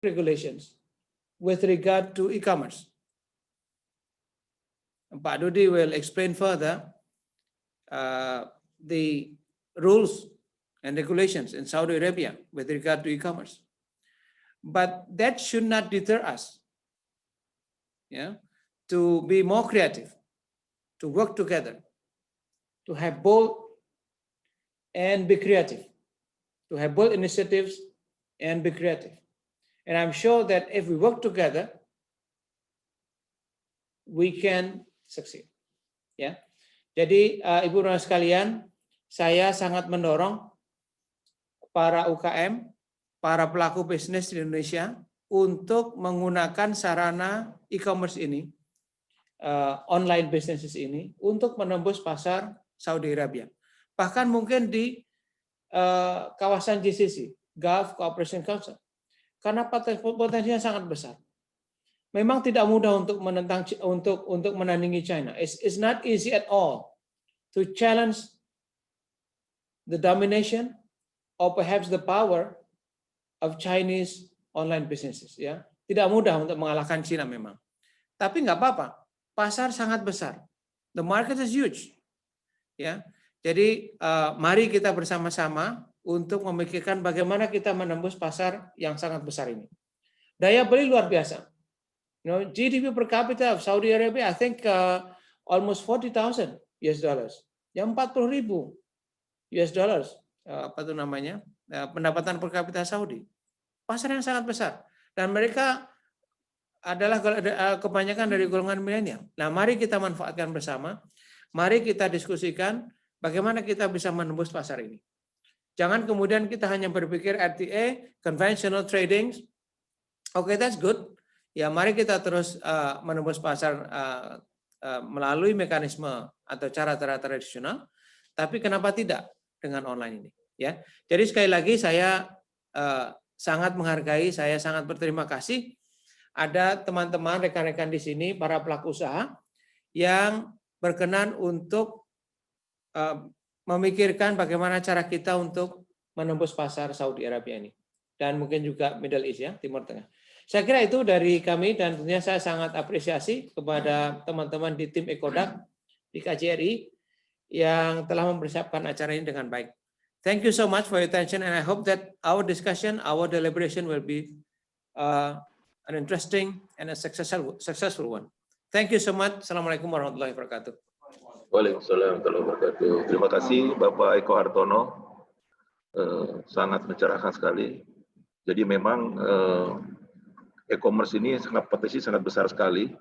regulations with regard to e-commerce. Pak Dudi will explain further the rules and regulations in Saudi Arabia with regard to e-commerce. But that should not deter us, to be more creative, to work together, to have bold and be creative, to have bold initiatives and be creative. And I'm sure that if we work together, we can succeed. Ya, jadi Ibu dan sekalian, saya sangat mendorong para UKM, para pelaku bisnis di Indonesia untuk menggunakan sarana e-commerce ini, online businesses ini, untuk menembus pasar Saudi Arabia. Bahkan mungkin di kawasan GCC, Gulf Cooperation Council, karena potensinya sangat besar. Memang tidak mudah untuk menentang untuk menandingi China. It's not easy at all to challenge the domination or perhaps the power of Chinese online businesses. Ya, tidak mudah untuk mengalahkan China memang. Tapi nggak apa-apa. Pasar sangat besar. The market is huge. Ya, jadi mari kita bersama-sama untuk memikirkan bagaimana kita menembus pasar yang sangat besar ini. Daya beli luar biasa. GDP per capita of Saudi Arabia, I think almost 40,000 US dollars. Yang 40.000 US dollars, apa itu namanya, pendapatan per kapita Saudi. Pasar yang sangat besar. Dan mereka adalah kebanyakan dari golongan milenial. Nah, mari kita manfaatkan bersama. Mari kita diskusikan bagaimana kita bisa menembus pasar ini. Jangan kemudian kita hanya berpikir RTA, conventional trading. Okay, that's good. Ya, mari kita terus menembus pasar melalui mekanisme atau cara-cara tradisional. Tapi kenapa tidak dengan online ini? Ya, jadi sekali lagi saya sangat menghargai, saya sangat berterima kasih ada teman-teman rekan-rekan di sini, para pelaku usaha yang berkenan untuk memikirkan bagaimana cara kita untuk menembus pasar Saudi Arabia ini dan mungkin juga Middle East, ya, Timur Tengah. Saya kira itu dari kami dan tentunya saya sangat apresiasi kepada teman-teman di tim Ekodak di KJRI yang telah mempersiapkan acara ini dengan baik. Thank you so much for your attention and I hope that our discussion, our deliberation will be an interesting and a successful one. Thank you so much. Assalamualaikum warahmatullahi wabarakatuh. Waalaikumsalam warahmatullahi wabarakatuh. Terima kasih Bapak Eko Hartono, sangat mencerahkan sekali. Jadi memang e-commerce ini potensi sangat besar sekali.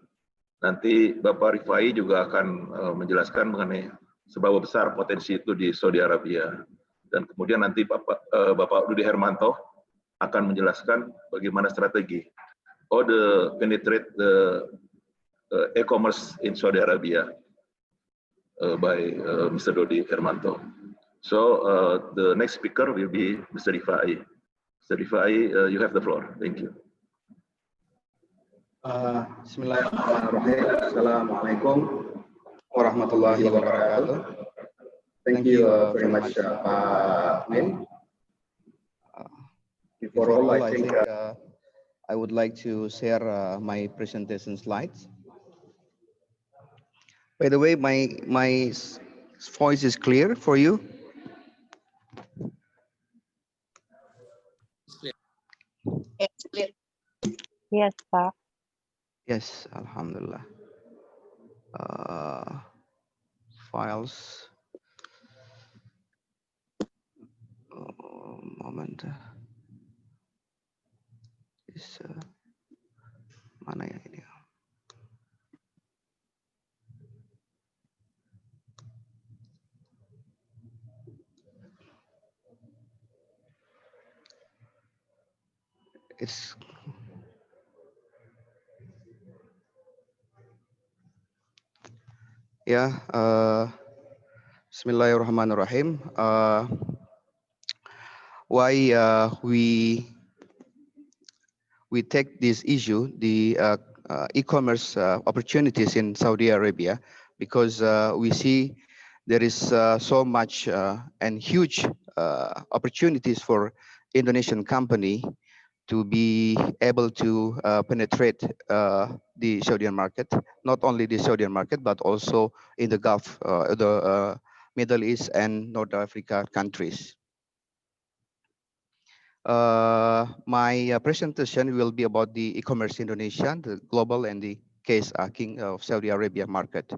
Nanti Bapak Rifai juga akan menjelaskan mengenai seberapa besar potensi itu di Saudi Arabia. Dan kemudian nanti Bapak Dudi Hermanto akan menjelaskan bagaimana strategi penetrate the e-commerce in Saudi Arabia by Mr. Dodi Hermanto. So the next speaker will be Mr. Rifai. Mr. Rifai, you have the floor. Thank you. Bismillahirrahmanirrahim. Assalamualaikum warahmatullahi wabarakatuh. Thank you very much, Pak Min. Before all, I think I would like to share my presentation slides. By the way, my voice is clear for you. Yes, Pak. Yes, Alhamdulillah. Files. Moment. Mana ya ini? It's ya, Bismillahirrahmanirrahim. Why we take this issue, the e-commerce opportunities in Saudi Arabia, because we see there is so much and huge opportunities for Indonesian company to be able to penetrate the Saudian market, not only the Saudian market, but also in the Gulf, the Middle East and North Africa countries. My presentation will be about the e-commerce Indonesia, the global and the case King of Saudi Arabia market.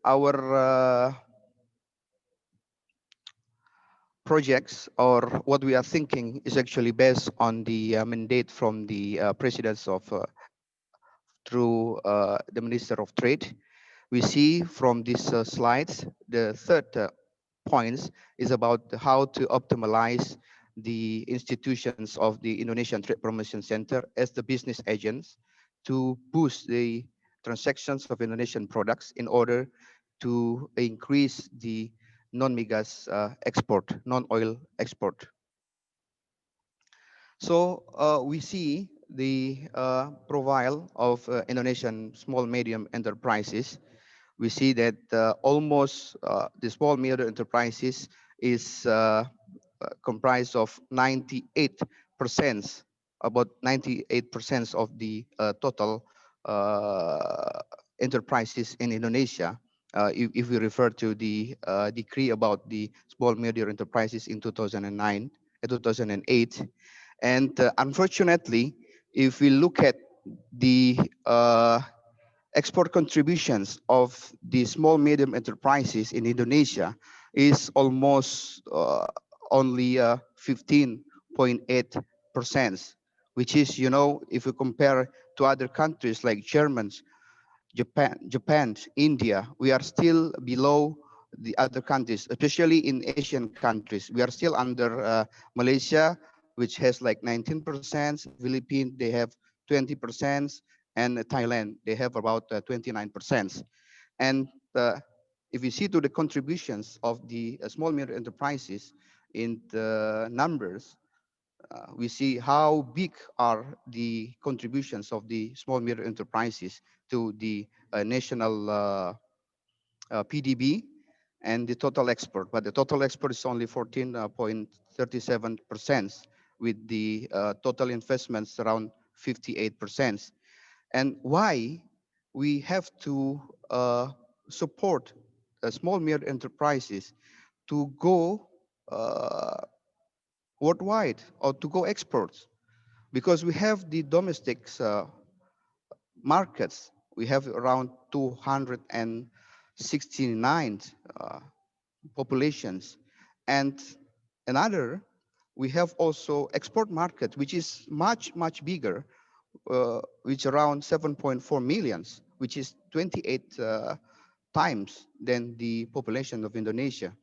Our projects or what we are thinking is actually based on the mandate from the presidents of through the Minister of Trade. We see from these slides, the third points is about how to optimize the institutions of the Indonesian Trade Promotion Center as the business agents to boost the transactions of Indonesian products in order to increase the non-migas export, non-oil export. So we see the profile of Indonesian small medium enterprises. We see that almost the small medium enterprises is comprised of 98%, about 98% of the total enterprises in Indonesia. If we refer to the decree about the small medium enterprises in 2009, 2008, and unfortunately, if we look at the export contributions of the small medium enterprises in Indonesia is almost only 15.8%, which is, you know, if we compare to other countries like Germany, Japan, India, we are still below the other countries, especially in Asian countries. We are still under Malaysia, which has like 19%, Philippines, they have 20%, and Thailand, they have about 29%. And if you see to the contributions of the small medium enterprises in the numbers, we see how big are the contributions of the small medium enterprises to the national PDB and the total export. But the total export is only 14.37%, with the total investments around 58%. And why we have to support small medium enterprises to go worldwide or to go exports? Because we have the domestic markets, we have around 269 populations, and another, we have also export market, which is much bigger, which around 7.4 millions, which is 28 times than the population of Indonesia.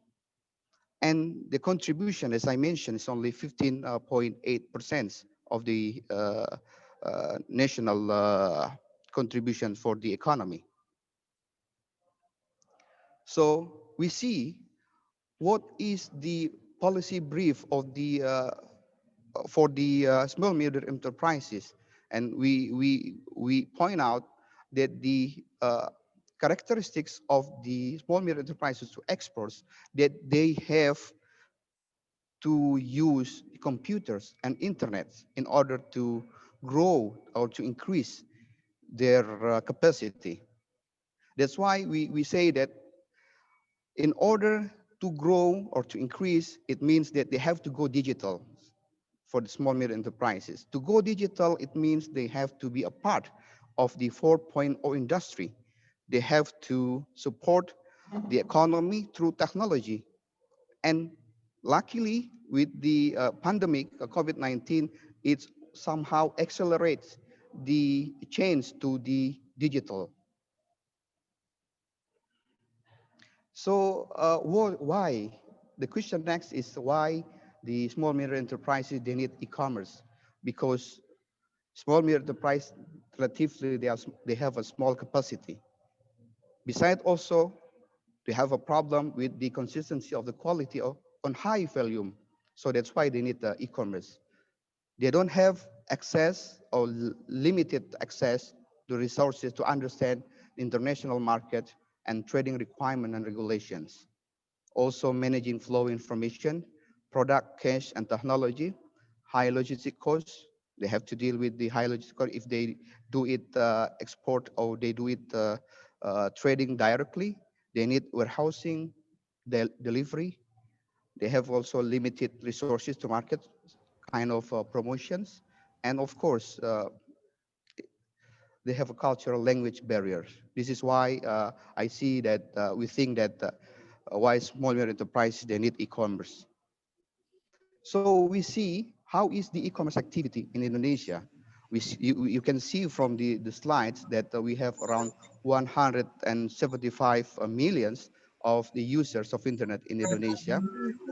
And the contribution, as I mentioned, is only 15.8% of the national contribution for the economy. So we see what is the policy brief of the for the small medium enterprises, and we point out that the characteristics of the small medium enterprises to exports, that they have to use computers and internet in order to grow or to increase their capacity. That's why we say that in order to grow or to increase, it means that they have to go digital for the small medium enterprises. To go digital, it means they have to be a part of the 4.0 industry. They have to support the economy through technology. And luckily, with the pandemic, COVID-19, it somehow accelerates the change to the digital. So why? The question next is why the small medium enterprises, they need e-commerce, because small medium enterprise, relatively, they have a small capacity. Besides also, they have a problem with the consistency of the quality on high volume. So that's why they need the e-commerce. They don't have access or limited access to resources to understand the international market and trading requirement and regulations. Also managing flow information, product, cash, and technology, high logistic costs. They have to deal with the high logistic cost if they do it export or they do it trading directly. They need warehousing, delivery. They have also limited resources to market kind of promotions. And of course, they have a cultural language barrier. This is why I see that we think that why small medium enterprises, they need e-commerce. So we see how is the e-commerce activity in Indonesia. You can see from the slides that we have around 175 millions of the users of internet in Indonesia,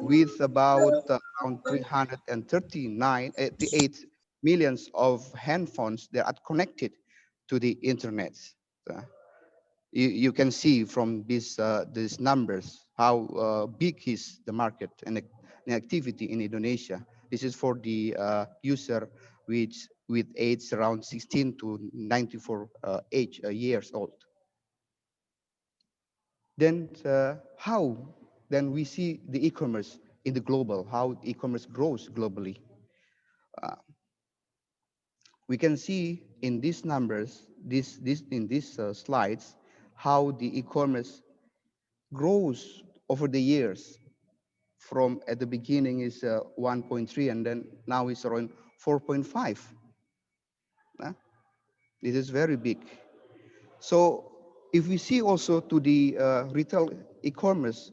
with about around 338 millions of handphones that are connected to the internet. Uh, you can see from these numbers how big is the market and the activity in Indonesia. This is for the user which with age around 16 to 94 years old. Then how then we see the e-commerce in the global, how e-commerce grows globally. Uh, we can see in these numbers, in these slides, how the e-commerce grows over the years. From at the beginning is 1.3 and then now it's around 4.5. This is very big. So if we see also to the retail e-commerce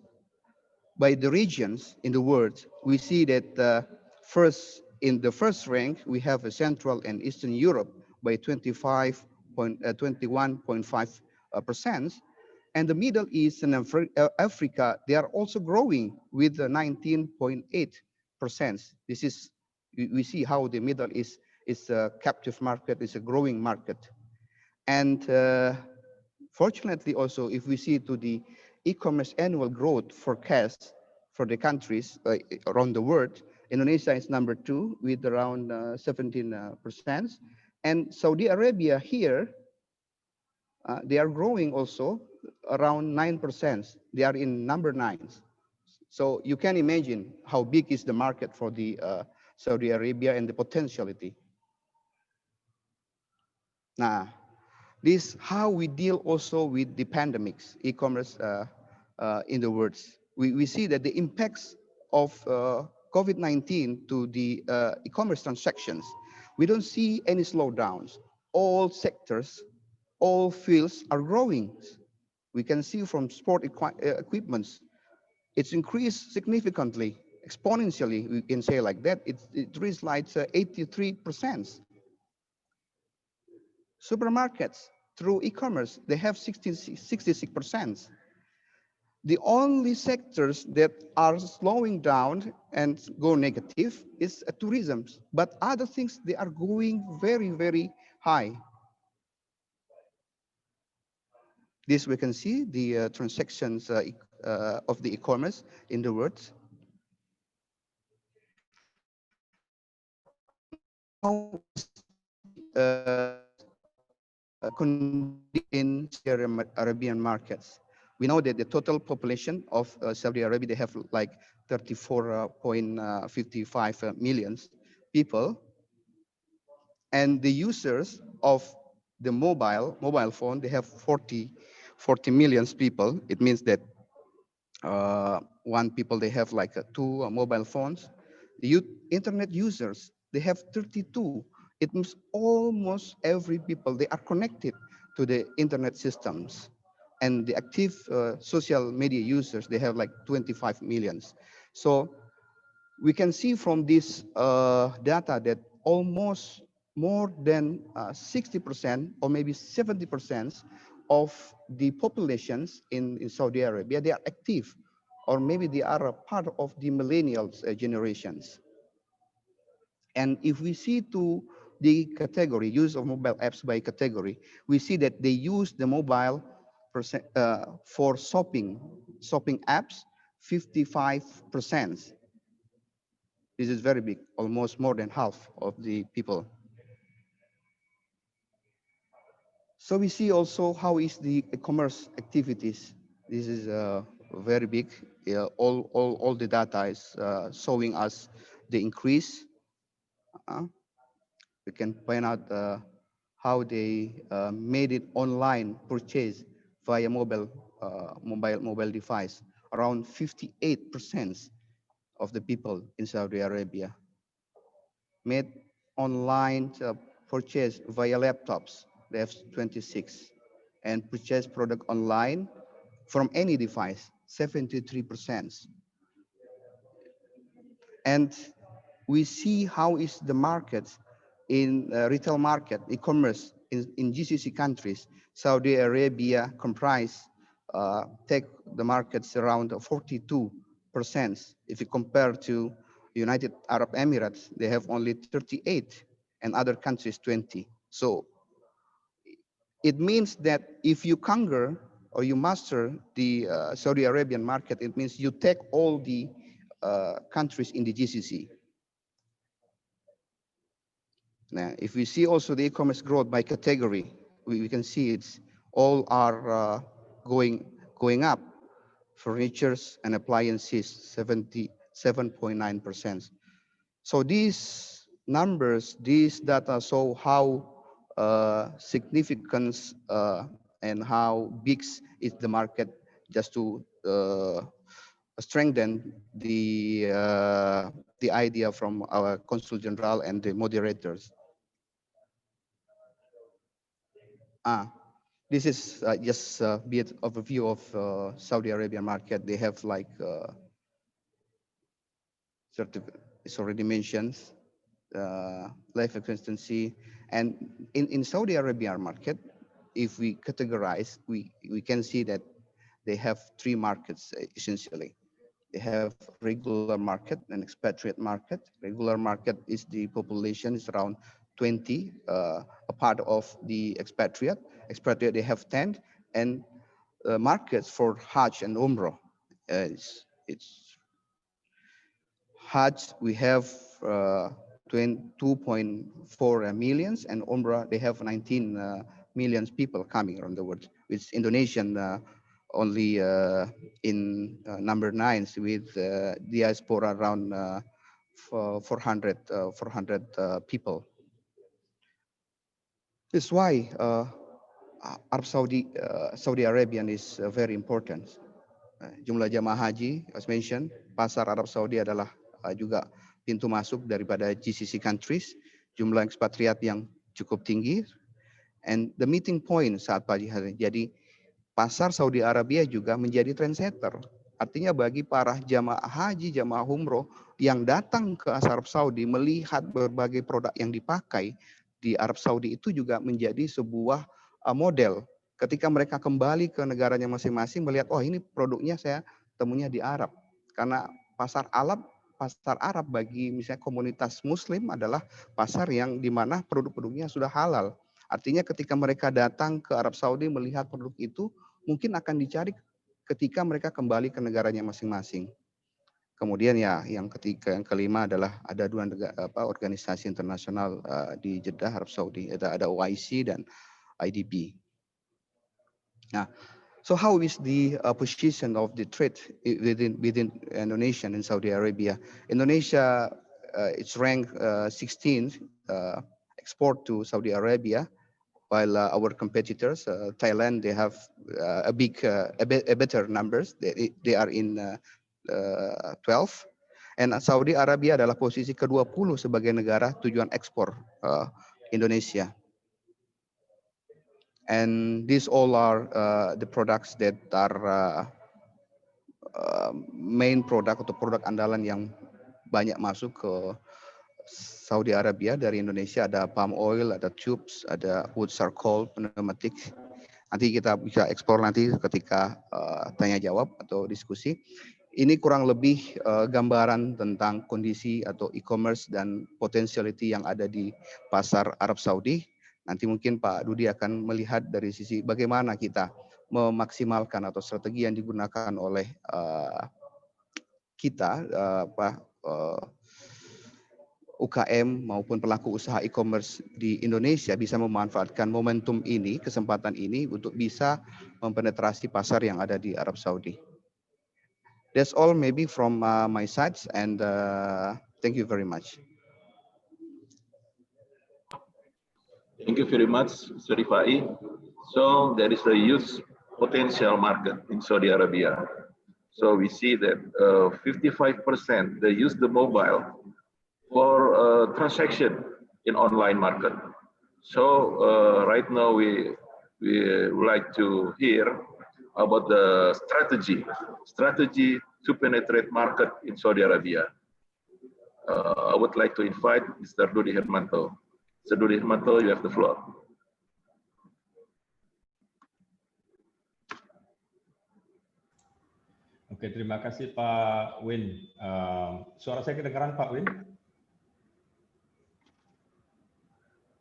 by the regions in the world, we see that first in the first rank, we have Central and Eastern Europe by 21.5%. And the Middle East and Africa, they are also growing with 19.8%. This is, we see how the Middle East is a captive market, is a growing market. And fortunately also, if we see to the e-commerce annual growth forecast for the countries around the world, Indonesia is number 2 with around 17%. And Saudi Arabia here, they are growing also around 9%. They are in number 9. So you can imagine how big is the market for the Saudi Arabia and the potentiality. Now, this how we deal also with the pandemics, e-commerce in the world. We see that the impacts of COVID-19 to the e-commerce transactions, we don't see any slowdowns. All sectors, all fields are growing. We can see from sport equipments, it's increased significantly, exponentially, we can say like that. It reached like 83%. Supermarkets, through e-commerce, they have 66%. The only sectors that are slowing down and go negative is tourism, but other things, they are going very, very high. This we can see the transactions of the e-commerce in the world. How in Arabian markets. We know that the total population of Saudi Arabia, they have like 34.55 million people. And the users of the mobile phone, they have 40 million people. It means that one people, they have like 2 mobile phones. The internet users, they have 32. It means almost every people, they are connected to the internet systems. And the active social media users, they have like 25 millions. So we can see from this data that almost more than 60% or maybe 70% of the populations in Saudi Arabia, they are active, or maybe they are a part of the millennials generations. And if we see to the category, use of mobile apps by category, we see that they use the mobile for shopping apps, 55%. This is very big, almost more than half of the people. So we see also how is the e-commerce activities. This is very big. All the data is showing us the increase. We can point out how they made it online purchase via mobile device. Around 58% of the people in Saudi Arabia made online purchase via laptops. They have 26, and purchase product online from any device, 73%. And we see how is the market in retail market, e-commerce in GCC countries. Saudi Arabia take the markets around 42%. If you compare to United Arab Emirates, they have only 38, and other countries 20. So it means that if you conquer or you master the Saudi Arabian market, it means you take all the countries in the GCC. Now, if we see also the e-commerce growth by category, we can see it's all are going up. Furnitures and appliances, 77.9%. So these numbers, these data show how significant and how big is the market, just to strengthen the idea from our Consul General and the moderators. This is just a bit overview of Saudi Arabian market. They have like it's already mentioned, life expectancy, and in Saudi Arabian market, if we categorize, we can see that they have three markets essentially. They have regular market and expatriate market. Regular market is the population is around 20, a part of the expatriate. Expatriate, they have 10, and markets for Hajj and Umrah. It's Hajj, we have 2.4 millions, and Umrah, they have 19 million people coming around the world. With Indonesian only in number 9 with diaspora around 400 people. That's why Saudi Arabian is very important. Jumlah jamaah haji, as mentioned, pasar Arab Saudi adalah juga pintu masuk daripada GCC countries. Jumlah ekspatriat yang cukup tinggi, and the meeting point saat pagi hari. Jadi pasar Saudi Arabia juga menjadi trendsetter. Artinya bagi para jamaah haji, jamaah umroh yang datang ke Arab Saudi melihat berbagai produk yang dipakai di Arab Saudi itu juga menjadi sebuah model. Ketika mereka kembali ke negaranya masing-masing melihat, oh ini produknya saya temunya di Arab. Karena pasar Arab bagi misalnya komunitas Muslim adalah pasar yang dimana produk-produknya sudah halal. Artinya ketika mereka datang ke Arab Saudi melihat produk itu, mungkin akan dicari ketika mereka kembali ke negaranya masing-masing. Kemudian ya yang kelima adalah ada dua organisasi internasional di Jeddah, Arab Saudi. Ada OIC dan IDB. Nah, so how is the position of the trade within Indonesia and Saudi Arabia? Indonesia, it's ranked 16th export to Saudi Arabia, while our competitors, Thailand, they have a better numbers. They are in 12, and Saudi Arabia adalah posisi ke-20 sebagai negara tujuan ekspor Indonesia. And these all are the products that are main product atau produk andalan yang banyak masuk ke Saudi Arabia dari Indonesia. Ada palm oil, ada tubes, ada wood charcoal, pneumatic. Nanti kita bisa ekspor nanti ketika tanya jawab atau diskusi. Ini kurang lebih gambaran tentang kondisi atau e-commerce dan potentiality yang ada di pasar Arab Saudi. Nanti mungkin Pak Dudi akan melihat dari sisi bagaimana kita memaksimalkan atau strategi yang digunakan oleh kita, UKM maupun pelaku usaha e-commerce di Indonesia bisa memanfaatkan momentum ini, kesempatan ini untuk bisa mempenetrasi pasar yang ada di Arab Saudi. That's all maybe from my sides, and thank you very much. Thank you very much, Mr. Rifai. So there is a huge potential market in Saudi Arabia. So we see that 55% they use the mobile for transaction in online market. So right now we would like to hear about the strategy to penetrate market in Saudi Arabia. I would like to invite Mr. Dodi Hermanto. Mr. Dodi Hermanto, you have the floor. Oke, terima kasih Pak Win. Suara saya kedengaran Pak Win?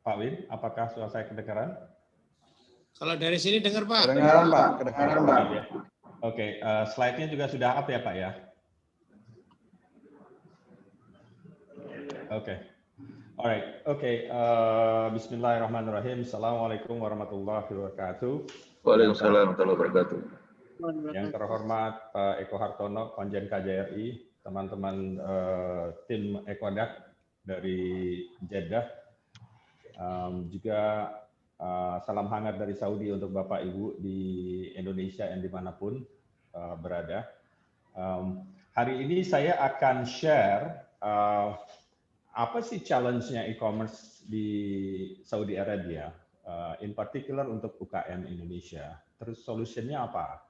Pak Win, apakah suara saya kedengaran? Kalau dari sini dengar Pak. Kedengaran Pak, kedengaran Pak. Oke, slide-nya juga sudah up ya Pak ya? Oke. Alright, oke. Bismillahirrahmanirrahim. Assalamualaikum warahmatullahi wabarakatuh. Waalaikumsalam warahmatullahi wabarakatuh. Yang terhormat Pak Eko Hartono, Konjen KJRI, teman-teman tim Ekodak dari Jeddah, juga salam hangat dari Saudi untuk Bapak Ibu di Indonesia dan dimanapun berada. Hari ini saya akan share apa sih challenge-nya e-commerce di Saudi Arabia, in particular untuk UKM Indonesia. Terus solusinya apa?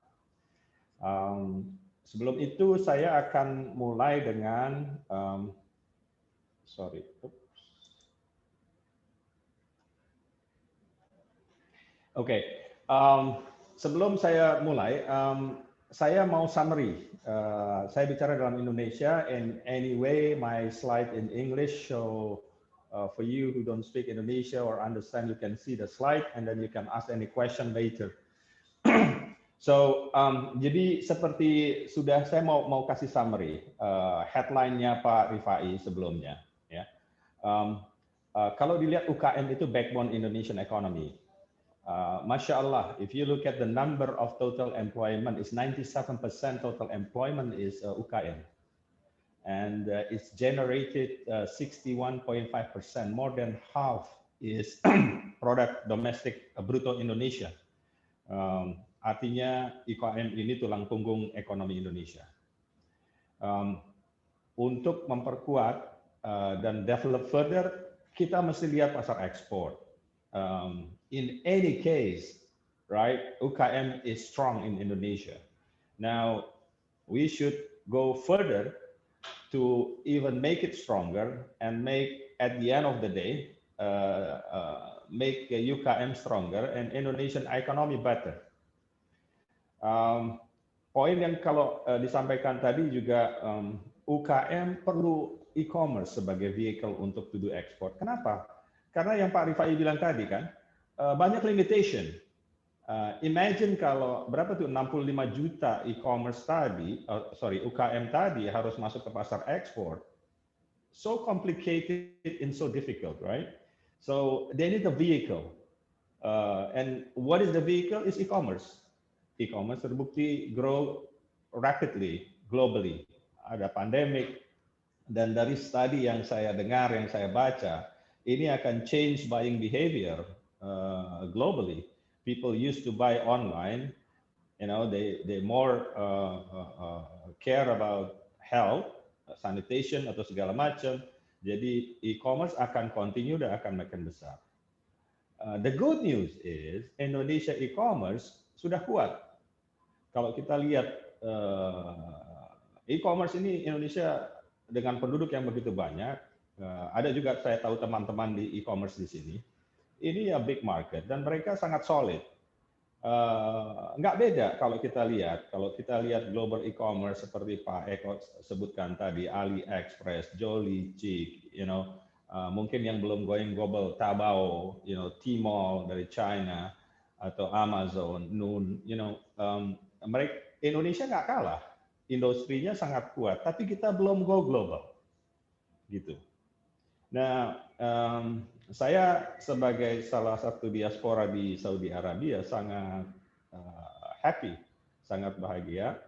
Sebelum itu saya akan mulai dengan, sebelum saya mulai, saya mau summary. Saya bicara dalam Indonesia, and anyway, my slide in English, so for you who don't speak Indonesia or understand, you can see the slide, and then you can ask any question later. So, jadi seperti sudah saya mau kasih summary, headline-nya Pak Rifai sebelumnya. Ya. Kalau dilihat UKM itu backbone Indonesian economy. Masya Allah, if you look at the number of total employment, is 97% total employment is UKM. And it's generated 61.5%, more than half is product domestic bruto Indonesia. Artinya UKM ini tulang punggung ekonomi Indonesia. Untuk memperkuat dan develop further, kita mesti lihat pasar ekspor. In any case, right, UKM is strong in Indonesia. Now, we should go further to even make it stronger and make, at the end of the day, make UKM stronger and Indonesian economy better. Poin yang kalau disampaikan tadi juga, UKM perlu e-commerce sebagai vehicle untuk to do export. Kenapa? Karena yang Pak Rifai bilang tadi kan, banyak limitation. Imagine kalau berapa tuh 65 juta e-commerce tadi, UKM tadi harus masuk ke pasar ekspor. So complicated and so difficult, right? So they need a vehicle. And what is the vehicle? Is e-commerce. E-commerce terbukti grow rapidly globally. Ada pandemic, dan dari study yang saya dengar, yang saya baca, ini akan change buying behavior globally. People used to buy online, you know, they more care about health, sanitation atau segala macam. Jadi e-commerce akan continue dan akan makin besar. The good news is Indonesia e-commerce sudah kuat. Kalau kita lihat e-commerce ini Indonesia dengan penduduk yang begitu banyak, ada juga saya tahu teman-teman di e-commerce di sini. Ini ya big market dan mereka sangat solid. Nggak beda kalau kita lihat global e-commerce seperti Pak Eko sebutkan tadi, AliExpress, Jollibee, you know, mungkin yang belum going global, Taobao, you know, Tmall dari China atau Amazon, Noon, you know, Indonesia nggak kalah, industrinya sangat kuat, tapi kita belum go global, gitu. Nah, saya sebagai salah satu diaspora di Saudi Arabia sangat happy, sangat bahagia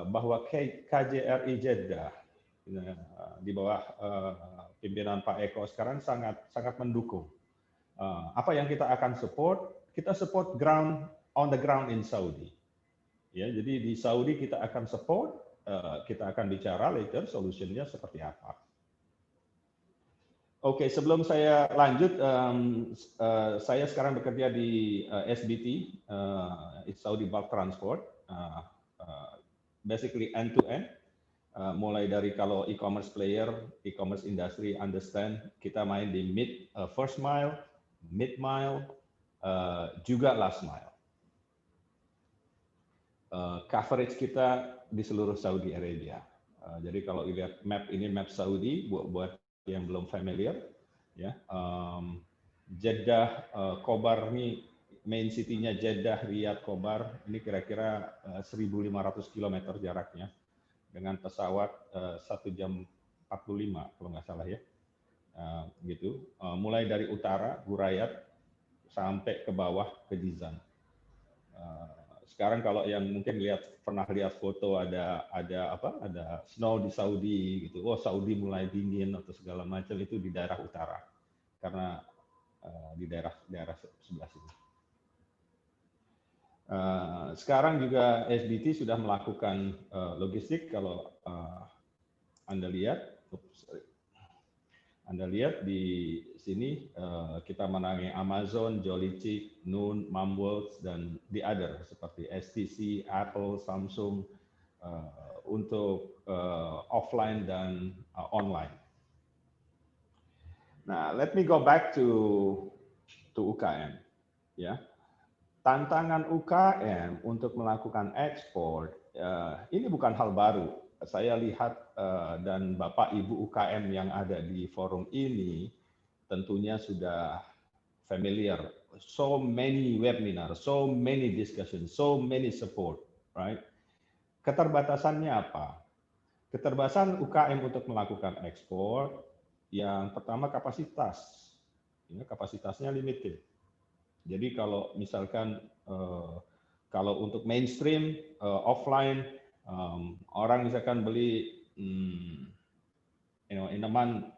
bahwa KJRI Jeddah di bawah pimpinan Pak Eko sekarang sangat mendukung. Apa yang kita akan support? Kita support on the ground in Saudi. Ya, jadi di Saudi kita akan support, kita akan bicara later solutionnya seperti apa. Oke, sebelum saya lanjut, saya sekarang bekerja di SBT, Saudi Bulk Transport, basically end-to-end, mulai dari kalau e-commerce player, e-commerce industry understand, kita main di first mile, mid mile, juga last mile. Coverage kita di seluruh Saudi Arabia. Jadi kalau lihat map ini map Saudi, buat yang belum familiar, ya, Jeddah, Khobar ini main city-nya Jeddah, Riyadh, Khobar ini kira-kira 1.500 km jaraknya dengan pesawat 1 jam 45 kalau nggak salah ya, gitu. Mulai dari utara Gurayat sampai ke bawah ke Jizan. Sekarang kalau yang mungkin pernah lihat foto ada snow di Saudi gitu, oh Saudi mulai dingin atau segala macam, itu di daerah utara karena di daerah sebelah sini. Sekarang juga SBT sudah melakukan logistik. Kalau Anda lihat di sini kita menangani Amazon, Jolly, Noon, Mumbles, dan the other seperti STC, Apple, Samsung untuk offline dan online. Nah, let me go back to UKM, ya. Tantangan UKM untuk melakukan ekspor ini bukan hal baru. Saya lihat dan Bapak Ibu UKM yang ada di forum ini tentunya sudah familiar. So many webinars, so many discussions, so many support, right? Keterbatasannya apa? Keterbatasan UKM untuk melakukan ekspor yang pertama kapasitas. Ya, kapasitasnya limited. Jadi kalau misalkan kalau untuk mainstream offline orang misalkan beli in a month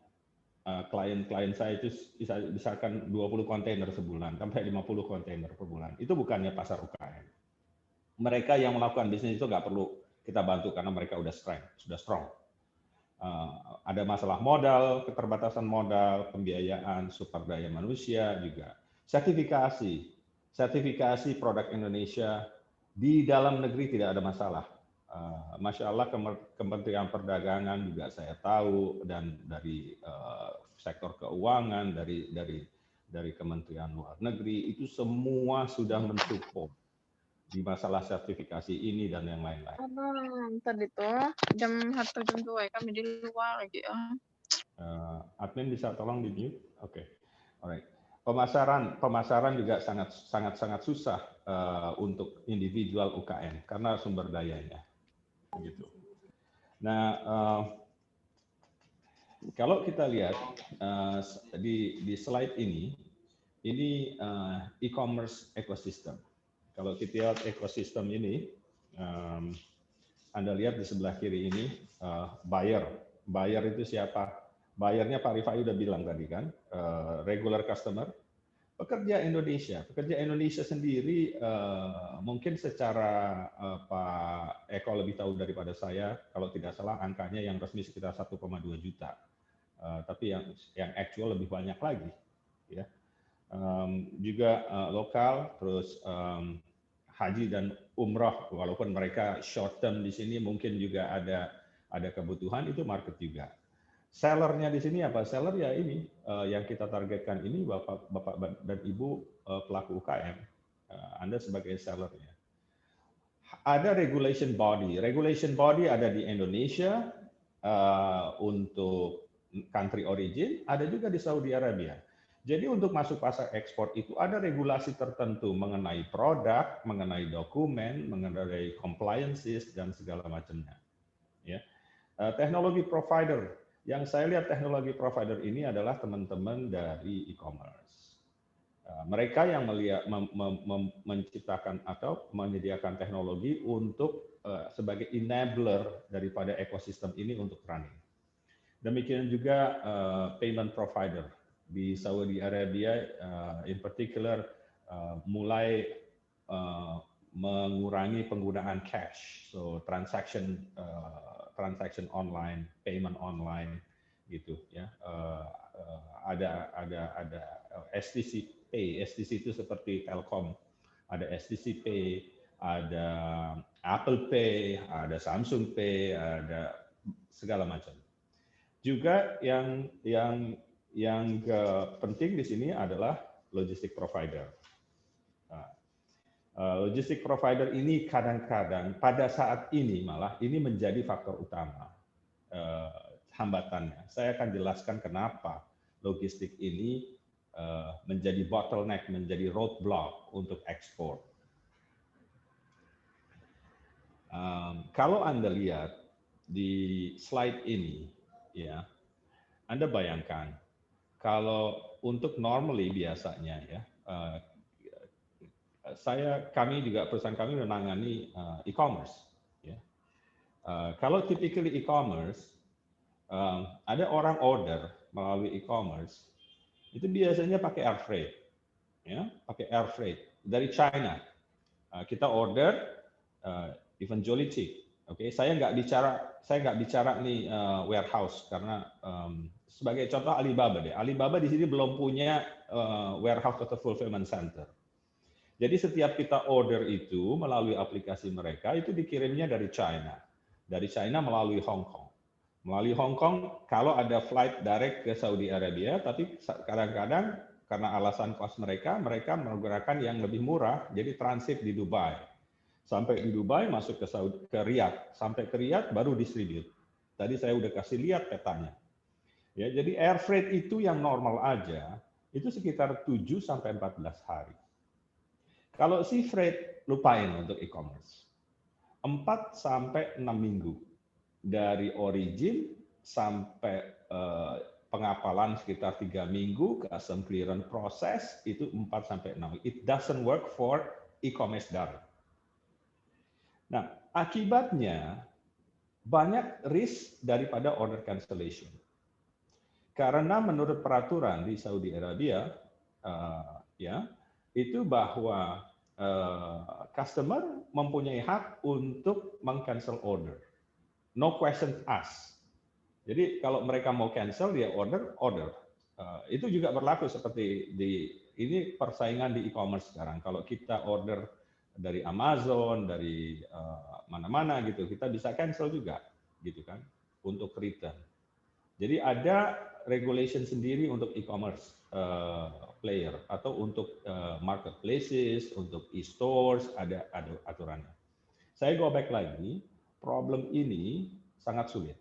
klien saya itu misalkan 20 kontainer sebulan sampai 50 kontainer per bulan. Itu bukannya pasar UKM. Mereka yang melakukan bisnis itu nggak perlu kita bantu karena mereka sudah strong. Ada masalah modal, keterbatasan modal, pembiayaan, sumber daya manusia juga. Sertifikasi produk Indonesia di dalam negeri tidak ada masalah. Masya Allah, Kementerian Perdagangan juga saya tahu, dan dari sektor keuangan, dari Kementerian Luar Negeri, itu semua sudah mensupport di masalah sertifikasi ini dan yang lain-lain. Tadi tuh jam 1 jam 2 kami di luar lagi ya. Admin bisa tolong di mute? Oke, alright. Pemasaran juga sangat susah untuk individual UKM karena sumber dayanya. Gitu. Nah, kalau kita lihat di slide ini e-commerce ecosystem. Kalau kita lihat ekosistem ini, Anda lihat di sebelah kiri ini buyer. Buyer itu siapa? Buyernya Pak Rifai udah bilang tadi kan, regular customer, pekerja Indonesia. Pekerja Indonesia sendiri mungkin secara Pak Eko lebih tahu daripada saya, kalau tidak salah angkanya yang resmi sekitar 1,2 juta. Tapi yang actual lebih banyak lagi, ya. Juga lokal, terus haji dan umroh, walaupun mereka short term di sini mungkin juga ada kebutuhan, itu market juga. Sellernya di sini apa? Seller ya ini yang kita targetkan ini Bapak dan Ibu pelaku UKM. Anda sebagai sellernya. Ada regulation body. Regulation body ada di Indonesia untuk country origin, ada juga di Saudi Arabia. Jadi untuk masuk pasar ekspor itu ada regulasi tertentu mengenai produk, mengenai dokumen, mengenai compliances dan segala macamnya. Ya. Teknologi provider. Yang saya lihat teknologi provider ini adalah teman-teman dari e-commerce. Mereka yang menciptakan atau menyediakan teknologi untuk sebagai enabler daripada ekosistem ini untuk running. Demikian juga payment provider di Saudi Arabia, in particular, mulai mengurangi penggunaan cash, so transaction online, payment online, gitu ya. Ada STC Pay. STC itu seperti Telkom, ada STC Pay, ada Apple Pay, ada Samsung Pay, ada segala macam. Juga yang penting di sini adalah logistic provider. Logistic provider ini kadang-kadang pada saat ini malah ini menjadi faktor utama hambatannya. Saya akan jelaskan kenapa logistik ini menjadi bottleneck, menjadi roadblock untuk ekspor. Kalau Anda lihat di slide ini, ya, Anda bayangkan kalau untuk normally biasanya ya, perusahaan kami menangani e-commerce. Ya. Kalau typically e-commerce, ada orang order melalui e-commerce, itu biasanya pakai air freight, ya, pakai air freight dari China. Kita order even Jollibee, oke. Saya nggak bicara nih warehouse karena sebagai contoh Alibaba deh. Alibaba di sini belum punya warehouse atau fulfillment center. Jadi setiap kita order itu melalui aplikasi mereka itu dikirimnya dari China. Dari China melalui Hong Kong. Melalui Hong Kong, kalau ada flight direct ke Saudi Arabia, tapi kadang-kadang karena alasan kos mereka menggunakan yang lebih murah, jadi transit di Dubai. Sampai di Dubai, masuk ke Riyadh. Sampai ke Riyadh, baru distribute. Tadi saya udah kasih lihat petanya. Ya, jadi air freight itu yang normal aja, itu sekitar 7-14 hari. Kalau sea freight, lupain untuk e-commerce. 4-6 minggu. Dari origin sampai pengapalan sekitar 3 minggu, custom clearance proses itu 4-6. It doesn't work for e-commerce direct. Nah, akibatnya banyak risk daripada order cancellation. Karena menurut peraturan di Saudi Arabia, ya, itu bahwa customer mempunyai hak untuk meng-cancel order. No question asked. Jadi kalau mereka mau cancel, dia order. Itu juga berlaku seperti ini persaingan di e-commerce sekarang. Kalau kita order dari Amazon, dari mana-mana gitu, kita bisa cancel juga, gitu kan, untuk return. Jadi ada regulation sendiri untuk e-commerce player atau untuk marketplaces, untuk e-stores, ada aturannya. Saya go back lagi. Problem ini sangat sulit.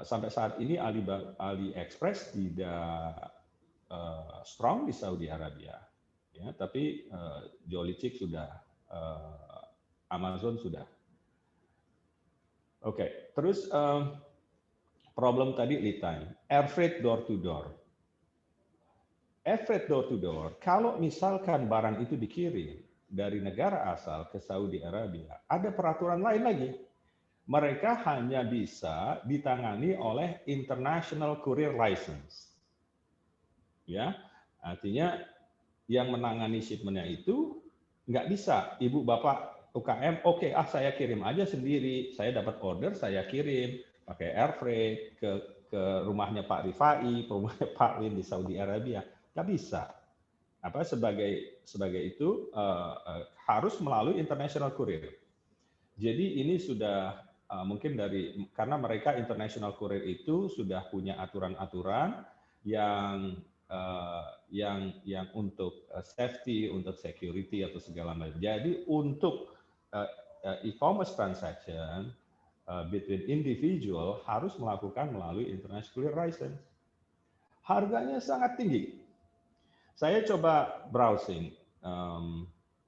Sampai saat ini AliExpress tidak strong di Saudi Arabia, ya, tapi Jollibee sudah, Amazon sudah. Oke, terus problem tadi lead time, air freight door to door. Air freight door to door, kalau misalkan barang itu dikirim dari negara asal ke Saudi Arabia, ada peraturan lain lagi. Mereka hanya bisa ditangani oleh International Courier License. Ya, artinya yang menangani shipment-nya itu nggak bisa. Ibu bapak UKM, oke, saya kirim aja sendiri. Saya dapat order, saya kirim pakai air freight ke rumahnya Pak Rifai, rumahnya Pak Win di Saudi Arabia. Nggak bisa. Sebagai itu harus melalui international courier. Jadi ini sudah mungkin karena mereka international courier itu sudah punya aturan-aturan yang untuk safety, untuk security atau segala macam. Jadi untuk e-commerce transaction between individual harus melakukan melalui international courier license. Harganya sangat tinggi. Saya coba browsing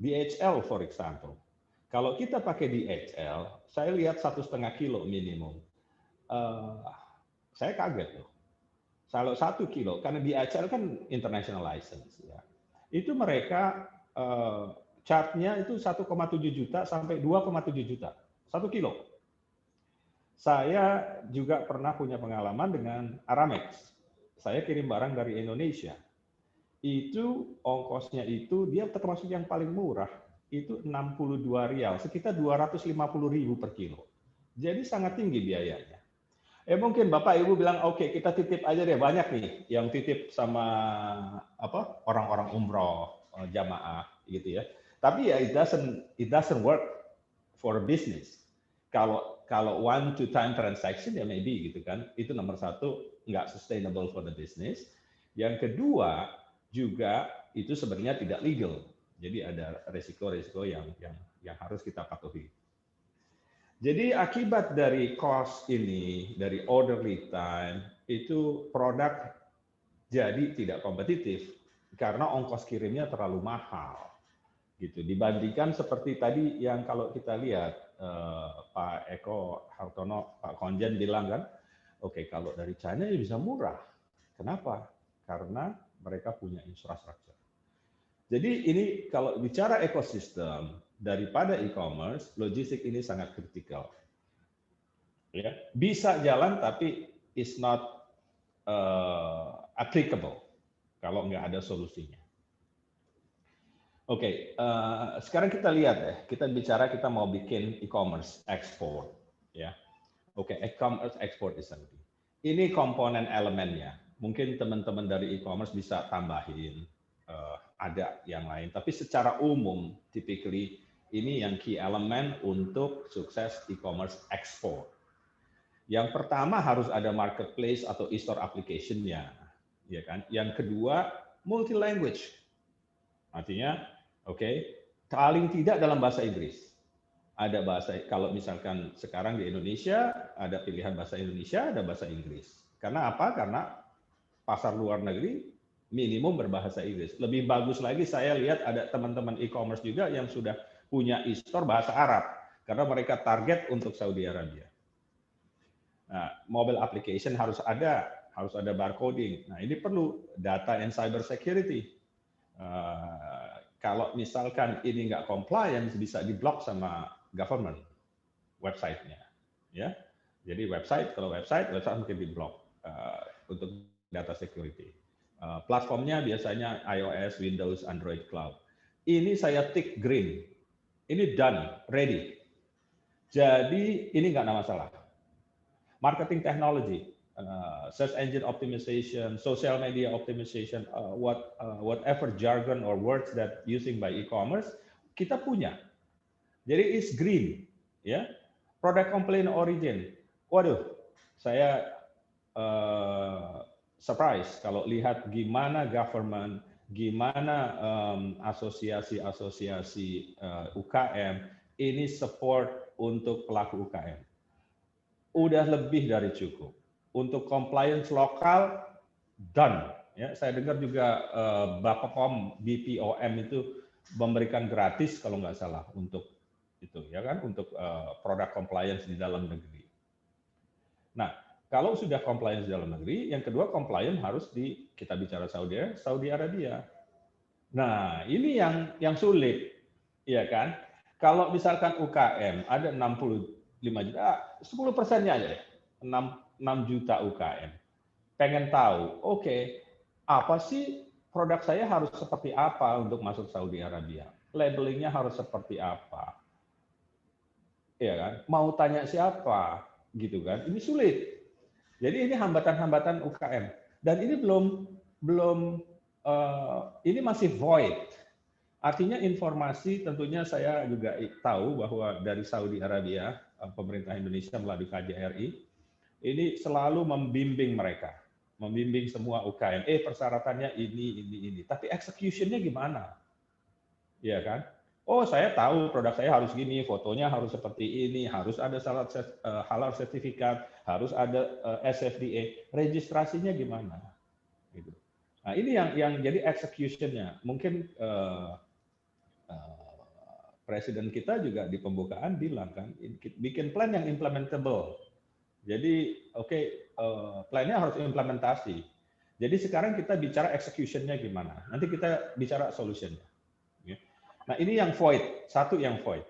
DHL, for example. Kalau kita pakai DHL, saya lihat 1,5 kilo minimum. Saya kaget loh. Kalau 1 kilo, karena DHL kan international license, ya, itu mereka charge-nya itu 1,7 juta sampai 2,7 juta 1 kilo. Saya juga pernah punya pengalaman dengan Aramex. Saya kirim barang dari Indonesia. Itu ongkosnya itu dia termasuk yang paling murah, itu 62 rial, sekitar 250.000 per kilo. Jadi sangat tinggi biayanya. Mungkin Bapak Ibu bilang, oke, kita titip aja deh, banyak nih yang titip sama apa orang-orang umroh, jamaah gitu ya. Tapi ya it doesn't work for business. Kalau one to time transaction ya maybe gitu kan. Itu nomor satu, nggak sustainable for the business. Yang kedua juga itu sebenarnya tidak legal. Jadi ada resiko-resiko yang harus kita patuhi. Jadi akibat dari cost ini, dari order lead time, itu produk jadi tidak kompetitif karena ongkos kirimnya terlalu mahal. Gitu. Dibandingkan seperti tadi yang kalau kita lihat Pak Eko Hartono, Pak Konjen bilang kan, oke, kalau dari China ya bisa murah. Kenapa? Karena mereka punya infrastruktur. Jadi ini kalau bicara ekosistem, daripada e-commerce, logistik ini sangat kritikal. Ya, bisa jalan tapi is not applicable kalau nggak ada solusinya. Oke, sekarang kita lihat ya, kita bicara kita mau bikin e-commerce export, ya. Oke, e-commerce export is something. Ini komponen elemennya. Mungkin teman-teman dari e-commerce bisa tambahin, ada yang lain. Tapi secara umum, typically ini yang key elemen untuk sukses e-commerce export. Yang pertama harus ada marketplace atau e-store application-nya, ya kan? Yang kedua multi language, artinya, paling tidak dalam bahasa Inggris. Ada bahasa, kalau misalkan sekarang di Indonesia ada pilihan bahasa Indonesia, ada bahasa Inggris. Karena apa? Karena pasar luar negeri minimum berbahasa Inggris. Lebih bagus lagi saya lihat ada teman-teman e-commerce juga yang sudah punya e-store bahasa Arab karena mereka target untuk Saudi Arabia. Nah, mobile application harus ada barcoding. Nah, ini perlu data and cyber security. Kalau misalkan ini nggak compliant, bisa diblok sama government website-nya. Ya, jadi kalau website mungkin diblok untuk data security. Platformnya biasanya iOS, Windows, Android Cloud. Ini saya tick green. Ini done, ready. Jadi ini nggak ada masalah. Marketing technology, search engine optimization, social media optimization, whatever jargon or words that using by e-commerce, kita punya. Jadi it's green, ya. Product complaint origin. Waduh, saya surprise kalau lihat gimana government, gimana asosiasi-asosiasi UKM ini support untuk pelaku UKM. Udah lebih dari cukup. Untuk compliance lokal, done. Ya, saya dengar juga Bapepom, BPOM itu memberikan gratis kalau nggak salah untuk itu, ya kan, untuk produk compliance di dalam negeri. Nah, kalau sudah compliance di dalam negeri, yang kedua compliance harus kita bicara Saudi Arabia. Nah, ini yang sulit, ya kan? Kalau misalkan UKM ada 65 juta, 10%-nya aja deh, 6 juta UKM. Pengen tahu, apa sih produk saya harus seperti apa untuk masuk Saudi Arabia? Labelingnya harus seperti apa? Ya kan? Mau tanya siapa? Gitu kan? Ini sulit. Jadi ini hambatan-hambatan UKM. Dan ini ini masih void. Artinya informasi tentunya saya juga tahu bahwa dari Saudi Arabia, pemerintah Indonesia melalui KJRI, ini selalu membimbing mereka, membimbing semua UKM. Persyaratannya ini. Tapi execution-nya gimana? Ya kan? Oh, saya tahu produk saya harus gini, fotonya harus seperti ini, harus ada halal sertifikat, harus ada SFDA. Registrasinya gimana? Gitu. Nah, ini yang jadi execution-nya. Mungkin Presiden kita juga di pembukaan bilang kan, bikin plan yang implementable. Jadi, plannya harus implementasi. Jadi sekarang kita bicara execution-nya gimana. Nanti kita bicara solution-nya. Ya. Nah ini yang void, satu yang void.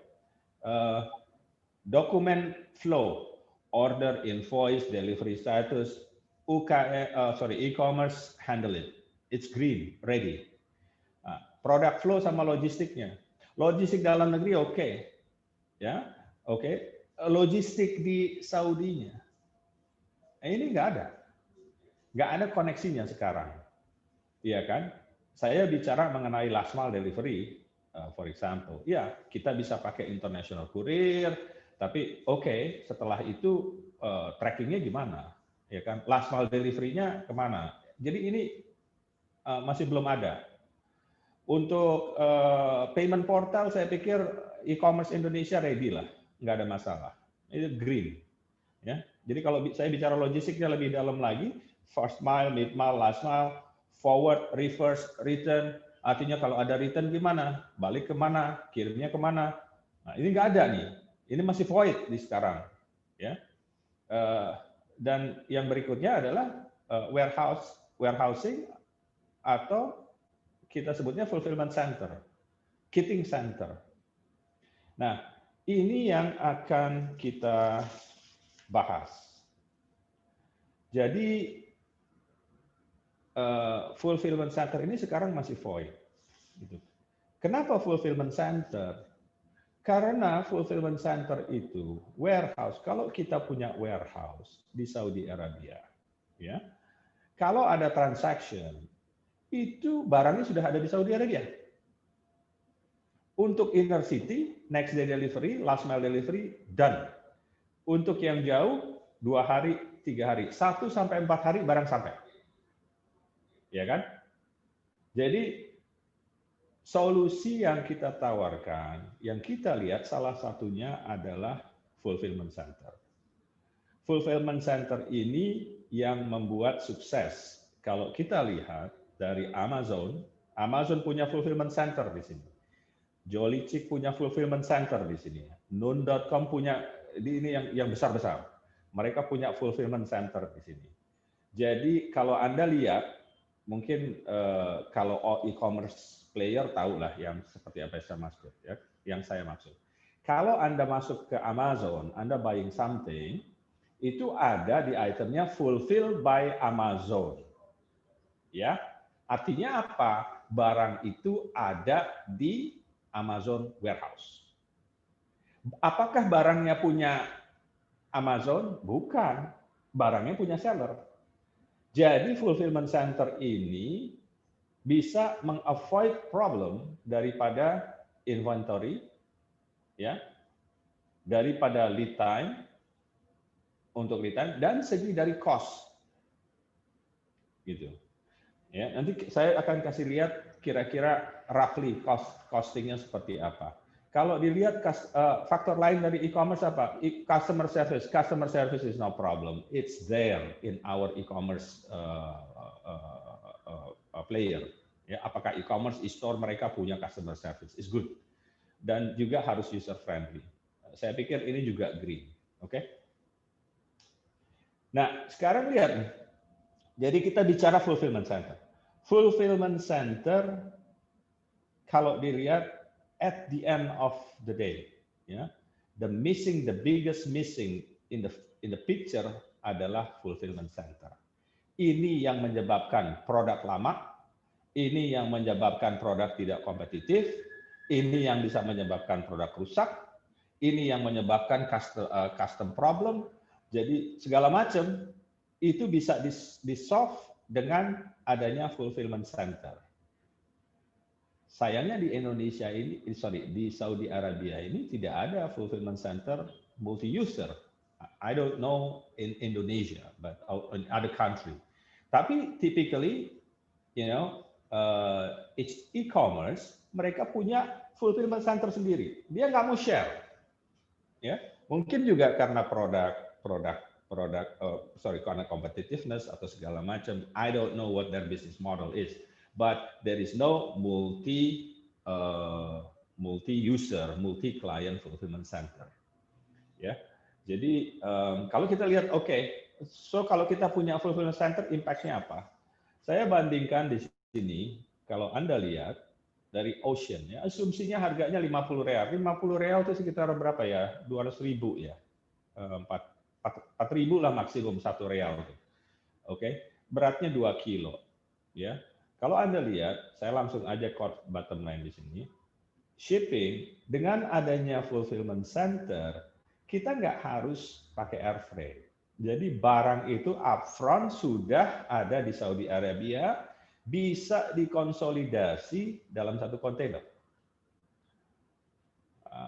Document flow, order, invoice, delivery status, e-commerce handle it. It's green, ready. Product flow sama logistiknya. Logistik dalam negeri oke. Ya, oke. Logistik di Saudinya. Ini nggak ada. Nggak ada koneksinya sekarang. Iya kan? Saya bicara mengenai last mile delivery, for example. Ya, kita bisa pakai international courier, tapi oke, setelah itu trackingnya gimana? Ya kan? Last mile delivery-nya kemana? Jadi ini masih belum ada. Untuk payment portal, saya pikir e-commerce Indonesia ready lah, nggak ada masalah. Itu green. Ya. Jadi kalau saya bicara logistiknya lebih dalam lagi, first mile, mid mile, last mile, forward, reverse, return. Artinya kalau ada return gimana? Balik kemana? Kirimnya kemana? Nah, ini nggak ada nih. Ini masih void di sekarang. Ya. Dan yang berikutnya adalah warehousing atau kita sebutnya fulfillment center, kitting center. Nah, ini yang akan kita bahas. Jadi fulfillment center ini sekarang masih void. Gitu. Kenapa fulfillment center? Karena fulfillment center itu warehouse. Kalau kita punya warehouse di Saudi Arabia, ya, kalau ada transaction itu barangnya sudah ada di Saudi Arabia. Untuk inner city, next day delivery, last mile delivery, done. Untuk yang jauh, 2 hari, 3 hari, 1 sampai 4 hari barang sampai. Ya kan? Jadi solusi yang kita tawarkan, yang kita lihat salah satunya adalah fulfillment center. Fulfillment center ini yang membuat sukses. Kalau kita lihat dari Amazon, Amazon punya fulfillment center di sini. Jolly Chick punya fulfillment center di sini. Noon.com punya, ini yang besar-besar. Mereka punya fulfillment center di sini. Jadi kalau Anda lihat, mungkin kalau e-commerce player tahulah yang seperti apa yang saya maksud, ya, yang saya maksud. Kalau Anda masuk ke Amazon, Anda buying something, itu ada di itemnya fulfilled by Amazon. Ya, artinya apa? Barang itu ada di Amazon warehouse. Apakah barangnya punya Amazon? Bukan. Barangnya punya seller. Jadi fulfillment center ini bisa meng-avoid problem daripada inventory, ya, daripada lead time, untuk lead time, dan segi dari cost. Gitu. Ya, nanti saya akan kasih lihat kira-kira roughly costingnya seperti apa. Kalau dilihat faktor lain dari e-commerce apa? Customer service. Customer service is no problem. It's there in our e-commerce player. Ya, apakah e-commerce e-store mereka punya customer service? Is good. Dan juga harus user friendly. Saya pikir ini juga green. Oke? Nah, sekarang lihat nih. Jadi kita bicara fulfillment center. Fulfillment center kalau dilihat at the end of the day, ya, the biggest missing in the picture adalah fulfillment center. Ini yang menyebabkan produk lama, ini yang menyebabkan produk tidak kompetitif, ini yang bisa menyebabkan produk rusak, ini yang menyebabkan custom problem. Jadi segala macam itu bisa di-solve dengan adanya fulfillment center. Sayangnya di Indonesia ini, di Saudi Arabia ini tidak ada fulfillment center multi-user. I don't know in Indonesia, but in other country. Tapi typically, it's e-commerce, mereka punya fulfillment center sendiri. Dia nggak mau share. Ya, mungkin juga karena karena competitiveness atau segala macam. I don't know what their business model is, but there is no multi-user, multi-client fulfillment center. Ya, jadi kalau kita lihat, so kalau kita punya fulfillment center, impact-nya apa? Saya bandingkan di sini, kalau Anda lihat dari Ocean, ya, asumsinya harganya 50 real. 50 real itu sekitar berapa ya? 200.000 ya. 4.000 lah maksimum 1 real. Oke, beratnya 2 kilo. Ya, kalau Anda lihat, saya langsung aja quote bottom line di sini. Shipping dengan adanya fulfillment center, kita nggak harus pakai air freight. Jadi barang itu upfront sudah ada di Saudi Arabia, bisa dikonsolidasi dalam satu kontainer.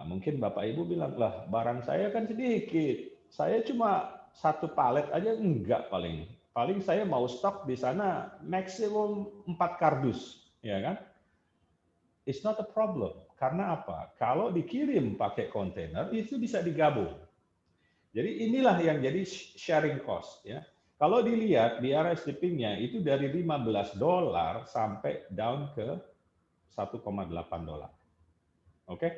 Mungkin Bapak Ibu bilang, lah barang saya kan sedikit, saya cuma 1 palet aja enggak paling. Paling saya mau stok di sana maksimum 4 kardus, ya kan? It's not a problem. Karena apa? Kalau dikirim pakai kontainer itu bisa digabung. Jadi inilah yang jadi sharing cost, ya. Kalau dilihat di area shippingnya itu dari $15 sampai down ke $1,8. Oke.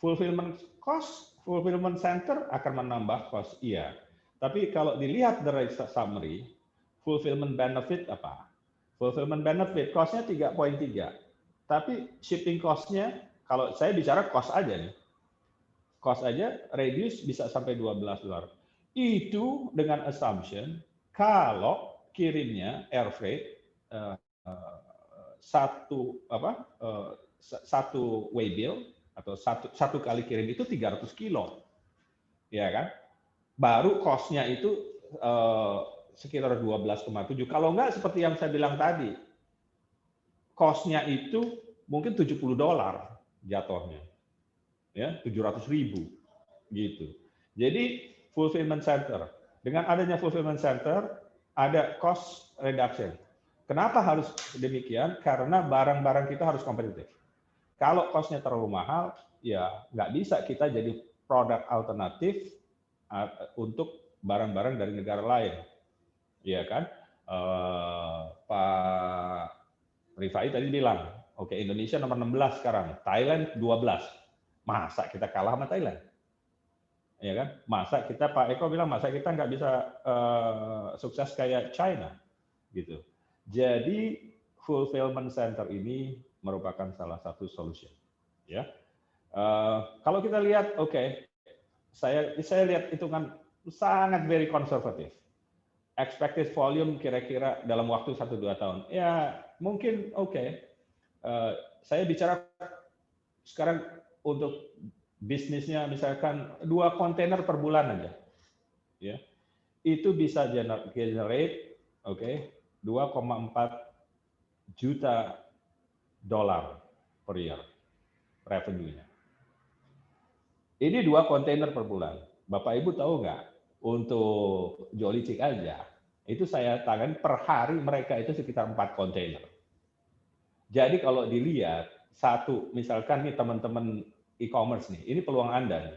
Fulfillment cost, fulfillment center akan menambah cost, iya. Tapi kalau dilihat dari summary, fulfillment benefit apa? Fulfillment benefit cost-nya 3,3. Tapi shipping cost-nya, kalau saya bicara cost aja nih, cost aja reduce bisa sampai $12. Itu dengan assumption kalau kirimnya air freight satu way bill atau satu kali kirim itu 300 kilo, ya kan? Baru cost-nya itu sekitar 12,7. Kalau enggak seperti yang saya bilang tadi, cost-nya itu mungkin $70 jatuhnya. Ya, 700.000 gitu. Jadi fulfillment center. Dengan adanya fulfillment center ada cost reduction. Kenapa harus demikian? Karena barang-barang kita harus kompetitif. Kalau cost-nya terlalu mahal, ya nggak bisa kita jadi produk alternatif untuk barang-barang dari negara lain. Iya kan? Pak Rifai tadi bilang, oke, Indonesia nomor 16 sekarang, Thailand 12. Masa kita kalah sama Thailand? Ya kan? Masa kita, Pak Eko bilang, masa kita nggak bisa sukses kayak China? Gitu. Jadi fulfillment center ini merupakan salah satu solution. Ya. Kalau kita lihat, oke, saya lihat hitungan sangat very konservatif. Expected volume kira-kira dalam waktu 1-2 tahun. Ya, mungkin oke. Saya bicara sekarang untuk bisnisnya misalkan 2 kontainer per bulan aja. Ya. Itu bisa generate oke, 2,4 juta dolar per year revenue-nya. Ini 2 kontainer per bulan. Bapak Ibu tahu nggak? Untuk Jolly Chick aja, itu saya tangani per hari mereka itu sekitar 4 kontainer. Jadi kalau dilihat satu, misalkan nih teman-teman e-commerce nih, ini peluang Anda nih,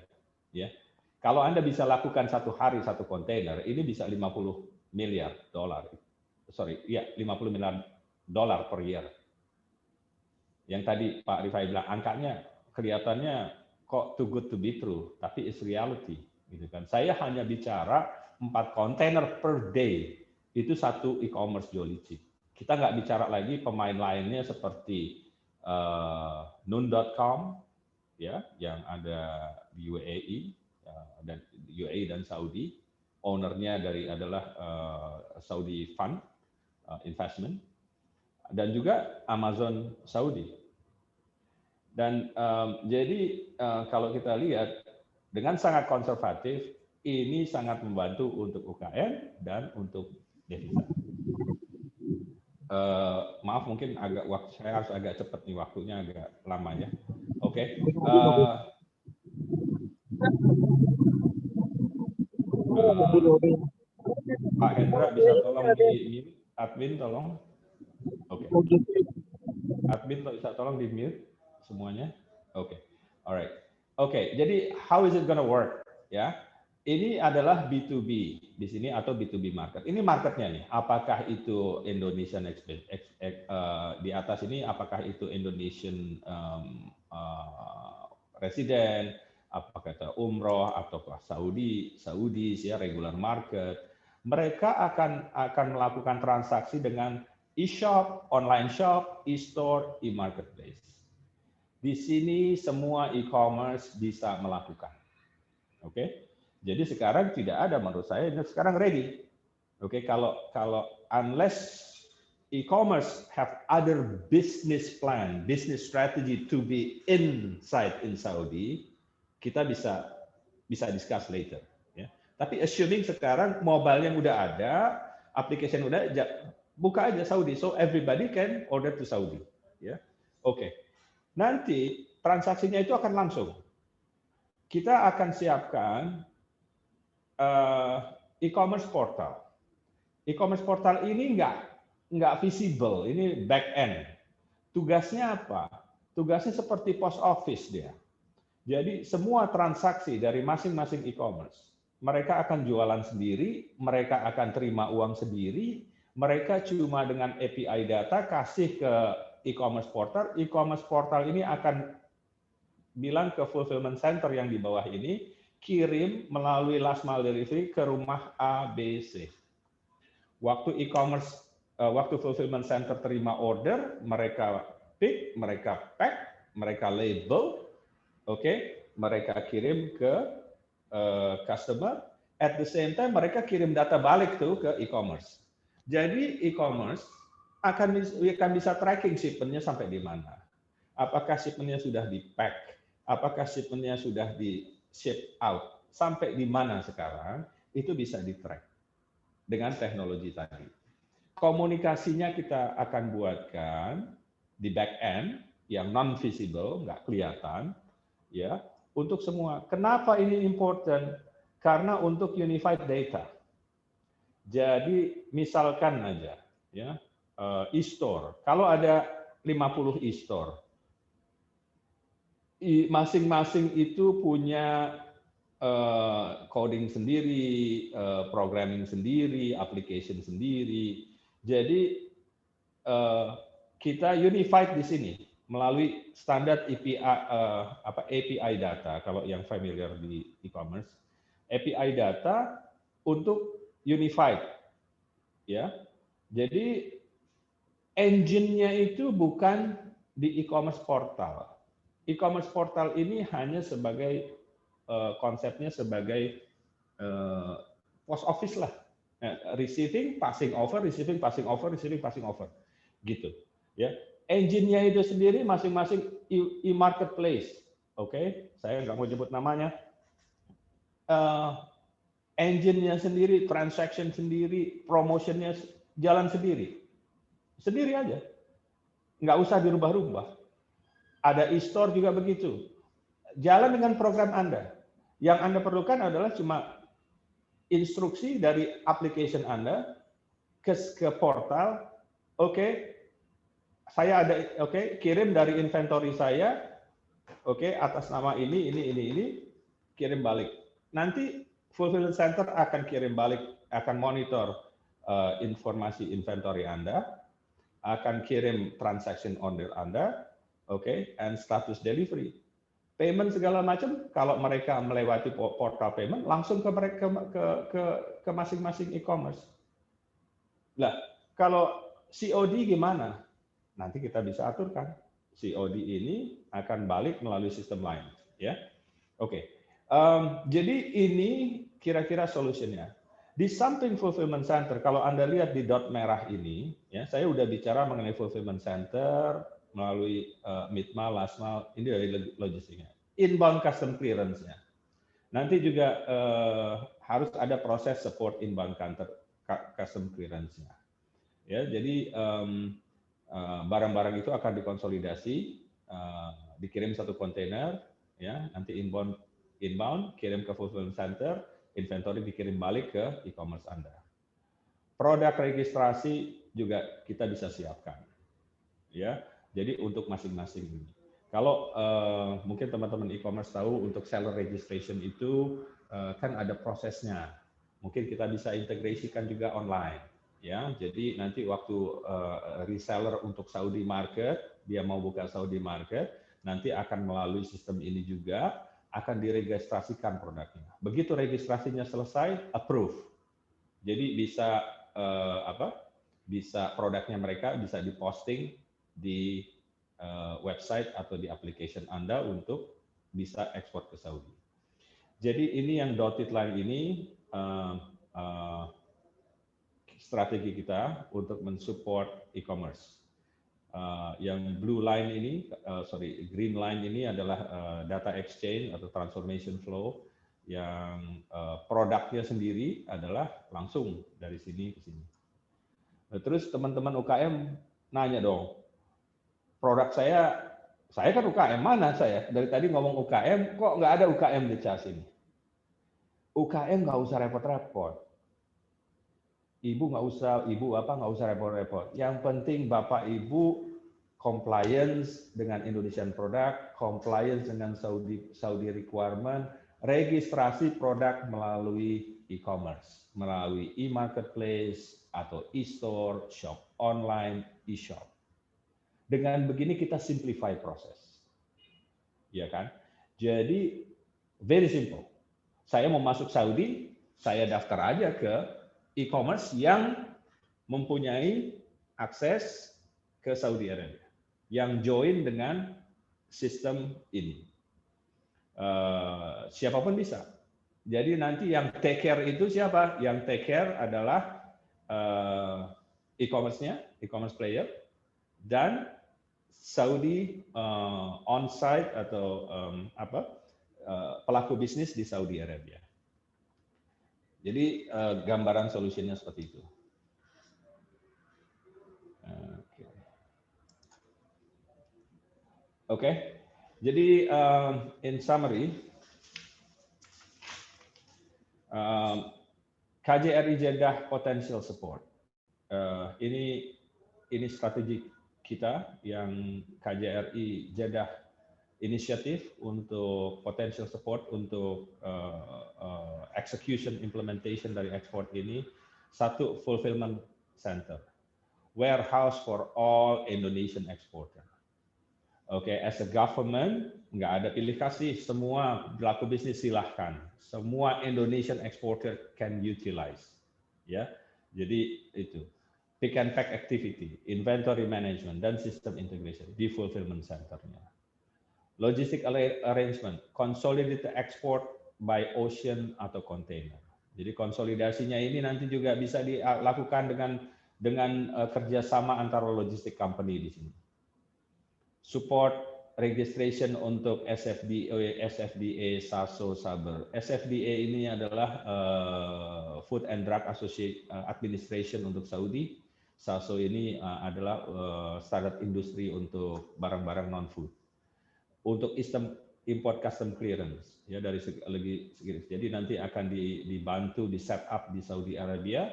ya. Kalau Anda bisa lakukan 1 hari 1 kontainer, ini bisa 50 miliar dolar. Sorry, ya 50 miliar dolar per year. Yang tadi Pak Rifai bilang angkanya kelihatannya kok too good to be true, tapi it's reality, gitu kan. Saya hanya bicara 4 kontainer per day, itu satu e-commerce Jolly Chick. Kita nggak bicara lagi pemain lainnya seperti Noon.com, ya, yang ada di UAE dan Saudi, ownernya adalah Saudi Fund Investment, dan juga Amazon Saudi. Dan jadi kalau kita lihat dengan sangat konservatif, ini sangat membantu untuk UKM dan untuk devisa. Maaf mungkin saya harus agak cepat nih, waktunya agak lama ya. Oke. Pak Hendra bisa tolong di mute, admin tolong. Oke. Admin bisa tolong di mute semuanya. Oke. Alright. Oke, jadi how is it gonna work? Ya. Ini adalah B2B di sini atau B2B market. Ini marketnya nih. Apakah itu Indonesian di atas ini? Apakah itu Indonesian resident? Apakah itu umroh ataukah Saudi ya regular market? Mereka akan melakukan transaksi dengan e-shop, online shop, e-store, e-marketplace. Di sini semua e-commerce bisa melakukan. Oke. Jadi sekarang tidak ada menurut saya sekarang ready. Oke, kalau unless e-commerce have other business plan, business strategy to be inside in Saudi, kita bisa discuss later. Ya. Tapi assuming sekarang mobile yang udah ada, application udah, buka aja Saudi, so everybody can order to Saudi. Ya, oke. Nanti transaksinya itu akan langsung. Kita akan siapkan e-commerce portal. E-commerce portal ini nggak visible, ini back end. Tugasnya apa? Tugasnya seperti post office dia. Jadi semua transaksi dari masing-masing e-commerce, mereka akan jualan sendiri, mereka akan terima uang sendiri, mereka cuma dengan API data kasih ke e-commerce portal ini akan bilang ke fulfillment center yang di bawah ini, kirim melalui last mile delivery ke rumah A, B, C. Waktu e-commerce, waktu fulfillment center terima order, mereka pick, mereka pack, mereka label, oke, mereka kirim ke customer. At the same time, mereka kirim data balik tuh ke e-commerce. Jadi e-commerce akan bisa tracking shipment-nya sampai di mana. Apakah shipment-nya sudah di-pack, apakah shipment-nya sudah di-ship out, sampai di mana sekarang, itu bisa di-track dengan teknologi tadi. Komunikasinya kita akan buatkan di back end yang non-visible, nggak kelihatan, ya, untuk semua. Kenapa ini important? Karena untuk unified data. Jadi misalkan aja, ya, e-store. Kalau ada 50 e-store, masing-masing itu punya coding sendiri, programming sendiri, application sendiri. Jadi kita unified di sini melalui standar API data. Kalau yang familiar di e-commerce, API data untuk unified, ya. Jadi engine-nya itu bukan di e-commerce portal. E-commerce portal ini hanya sebagai konsepnya sebagai post office lah, receiving, passing over, receiving, passing over, receiving, passing over, gitu. Ya, engine-nya itu sendiri masing-masing e-marketplace, oke? Saya nggak mau nyebut namanya. Engine-nya sendiri, transaction sendiri, promotion-nya jalan sendiri aja, nggak usah dirubah-rubah. Ada e-store juga begitu. Jalan dengan program Anda. Yang Anda perlukan adalah cuma instruksi dari application Anda ke portal. Oke, saya ada, oke, kirim dari inventory saya, oke, atas nama ini, kirim balik. Nanti fulfillment center akan kirim balik, akan monitor informasi inventory Anda, akan kirim transaction order Anda, oke, and status delivery. Payment segala macam, kalau mereka melewati portal payment, langsung ke mereka ke masing-masing e-commerce. Nah, kalau COD gimana? Nanti kita bisa aturkan. COD ini akan balik melalui sistem lain, ya. Oke. Jadi ini kira-kira solusinya. Di samping fulfillment center, kalau Anda lihat di dot merah ini, ya, saya udah bicara mengenai fulfillment center melalui mid-mile, last mile, ini dari logistiknya. Inbound custom clearance-nya. Nanti juga harus ada proses support inbound custom clearance-nya. Ya, jadi barang-barang itu akan dikonsolidasi, dikirim satu kontainer, ya, nanti inbound kirim ke fulfillment center, inventory dikirim balik ke e-commerce Anda. Produk registrasi juga kita bisa siapkan, ya. Jadi untuk masing-masing ini. Kalau mungkin teman-teman e-commerce tahu untuk seller registration itu kan ada prosesnya. Mungkin kita bisa integrasikan juga online, ya. Jadi nanti waktu reseller untuk Saudi market, dia mau buka Saudi market, nanti akan melalui sistem ini juga akan diregistrasikan produknya. Begitu registrasinya selesai, approve. Jadi bisa bisa produknya mereka bisa diposting di website atau di application Anda untuk bisa ekspor ke Saudi. Jadi ini yang dotted line ini strategi kita untuk mensupport e-commerce. Yang blue line ini, green line ini adalah data exchange atau transformation flow yang produknya sendiri adalah langsung dari sini ke sini. Nah, terus teman-teman UKM nanya dong, produk saya kan UKM, mana saya? Dari tadi ngomong UKM, kok nggak ada UKM di CAS ini? UKM nggak usah repot-repot. Ibu nggak usah repot-repot. Yang penting Bapak Ibu compliance dengan Indonesian product, compliance dengan Saudi requirement, registrasi produk melalui e-commerce, melalui e-marketplace atau e-store, shop online, e-shop. Dengan begini kita simplify proses. Ya kan? Jadi very simple. Saya mau masuk Saudi, saya daftar aja ke e-commerce yang mempunyai akses ke Saudi Arabia, yang join dengan sistem ini. Siapapun bisa. Jadi nanti yang take care itu siapa? Yang take care adalah e-commerce-nya, e-commerce player, dan Saudi on-site atau pelaku bisnis di Saudi Arabia. Jadi gambaran solusinya seperti itu. Oke. Jadi in summary, KJRI Jeddah Potential Support. Ini strategi kita yang KJRI Jeddah inisiatif untuk potential support untuk execution implementation dari ekspor ini. Satu, fulfillment center, warehouse for all Indonesian exporter. Oke, as a government nggak ada pilih kasih, semua pelaku bisnis silahkan, semua Indonesian exporter can utilize, ya. Jadi itu pick and pack activity, inventory management, dan system integration di fulfillment center-nya. Logistic arrangement, consolidated export by ocean atau container. Jadi konsolidasinya ini nanti juga bisa dilakukan dengan kerjasama antara logistik company di sini. Support registration untuk SFDA, SASO, Saber. SFDA ini adalah Food and Drug Administration untuk Saudi. SASO ini adalah standar industri untuk barang-barang non-food. Untuk sistem import custom clearance, ya dari segi. Jadi nanti akan dibantu di set up di Saudi Arabia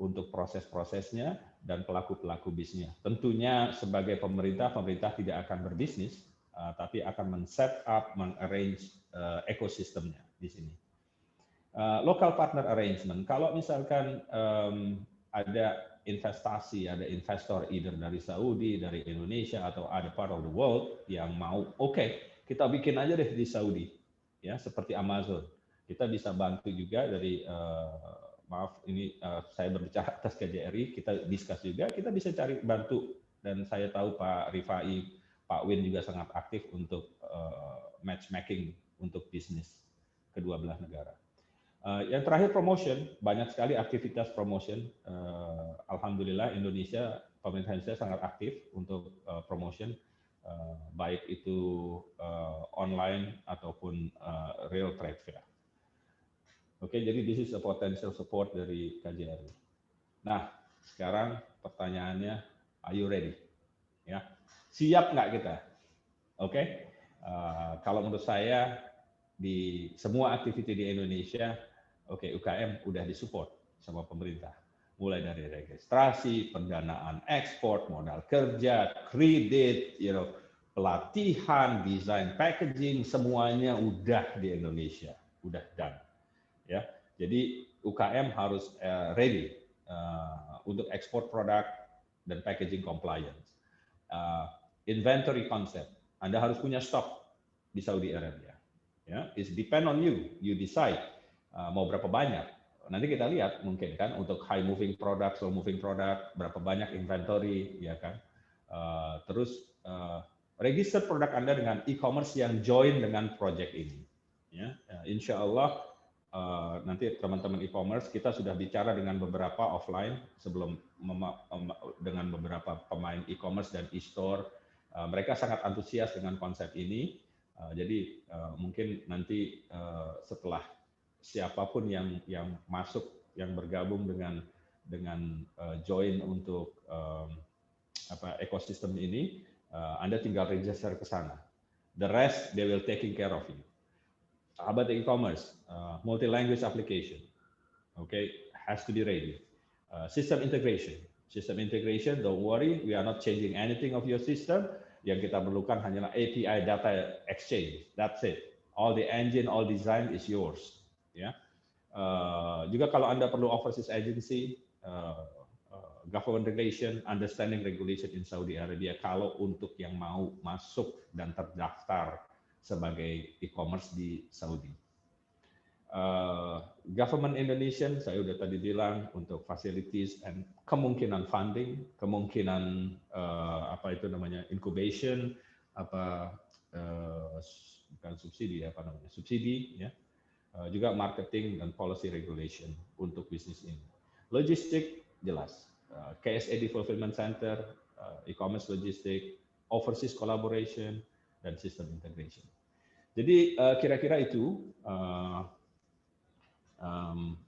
untuk proses-prosesnya dan pelaku-pelaku bisnisnya. Tentunya sebagai pemerintah tidak akan berbisnis, tapi akan men-set up, men-arrange ekosistemnya di sini. Local partner arrangement, kalau misalkan ada investasi, ada investor either dari Saudi, dari Indonesia, atau other part of the world yang mau, oke, kita bikin aja deh di Saudi, ya seperti Amazon. Kita bisa bantu juga dari maaf, ini saya berbicara atas KJRI, kita discuss juga, kita bisa cari bantu, dan saya tahu Pak Rifai, Pak Win juga sangat aktif untuk matchmaking untuk bisnis kedua belah negara. Yang terakhir promotion, banyak sekali aktivitas promotion. Alhamdulillah Indonesia, pemerintah Indonesia sangat aktif untuk promotion, baik itu online ataupun real trade fair. Oke, jadi this is a potential support dari KJRI. Nah, sekarang pertanyaannya, are you ready? Ya, siap nggak kita? Oke, kalau menurut saya di semua aktiviti di Indonesia, oke, UKM udah disupport sama pemerintah. Mulai dari registrasi, pendanaan ekspor, modal kerja, kredit, pelatihan, desain packaging, semuanya udah di Indonesia, udah done. Ya, jadi UKM harus ready untuk ekspor produk dan packaging compliance. Inventory concept, Anda harus punya stok di Saudi Arabia. Ya, it's depend on you. You decide mau berapa banyak. nanti kita lihat mungkin kan untuk high moving product, slow moving product, berapa banyak inventory, ya kan. Terus register produk Anda dengan e-commerce yang join dengan project ini. Ya, insya Allah nanti teman-teman e-commerce kita sudah bicara dengan beberapa offline sebelum dengan beberapa pemain e-commerce dan e-store. Mereka sangat antusias dengan konsep ini. Jadi mungkin nanti setelah siapapun yang masuk, yang bergabung dengan join untuk ekosistem ini, Anda tinggal register ke sana. The rest they will taking care of you. How about the e-commerce? Multi-language application, okay, has to be ready. System integration. System integration, don't worry, we are not changing anything of your system. Yang kita perlukan hanyalah API data exchange. That's it. All the engine, all design is yours. Ya. Juga kalau Anda perlu overseas agency, government regulation, understanding regulation in Saudi Arabia, kalau untuk yang mau masuk dan terdaftar sebagai e-commerce di Saudi. Government Indonesian, saya udah tadi bilang untuk facilities and kemungkinan funding, kemungkinan incubation, bukan subsidi, subsidi, ya. Juga marketing dan policy regulation untuk bisnis ini. Logistik jelas, KSAD Fulfillment Center, e-commerce logistik, overseas collaboration, dan system integration. Jadi kira-kira itu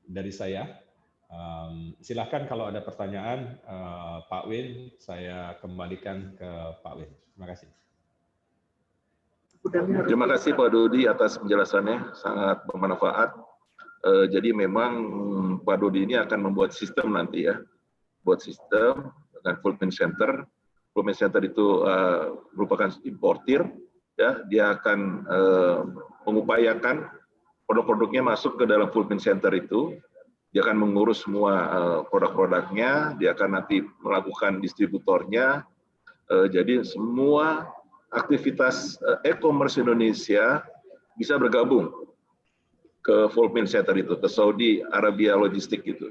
dari saya. Silakan kalau ada pertanyaan, Pak Win, saya kembalikan ke Pak Win. Terima kasih. Terima kasih Pak Dodi atas penjelasannya, sangat bermanfaat. Jadi memang Pak Dodi ini akan membuat sistem nanti ya, buat sistem dengan fulfillment center. Fulfillment center itu merupakan importir, ya, dia akan mengupayakan produk-produknya masuk ke dalam fulfillment center itu. Dia akan mengurus semua produk-produknya, dia akan nanti melakukan distributornya. Jadi semua aktivitas e-commerce Indonesia bisa bergabung ke fulfillment center itu, ke Saudi Arabia Logistik itu.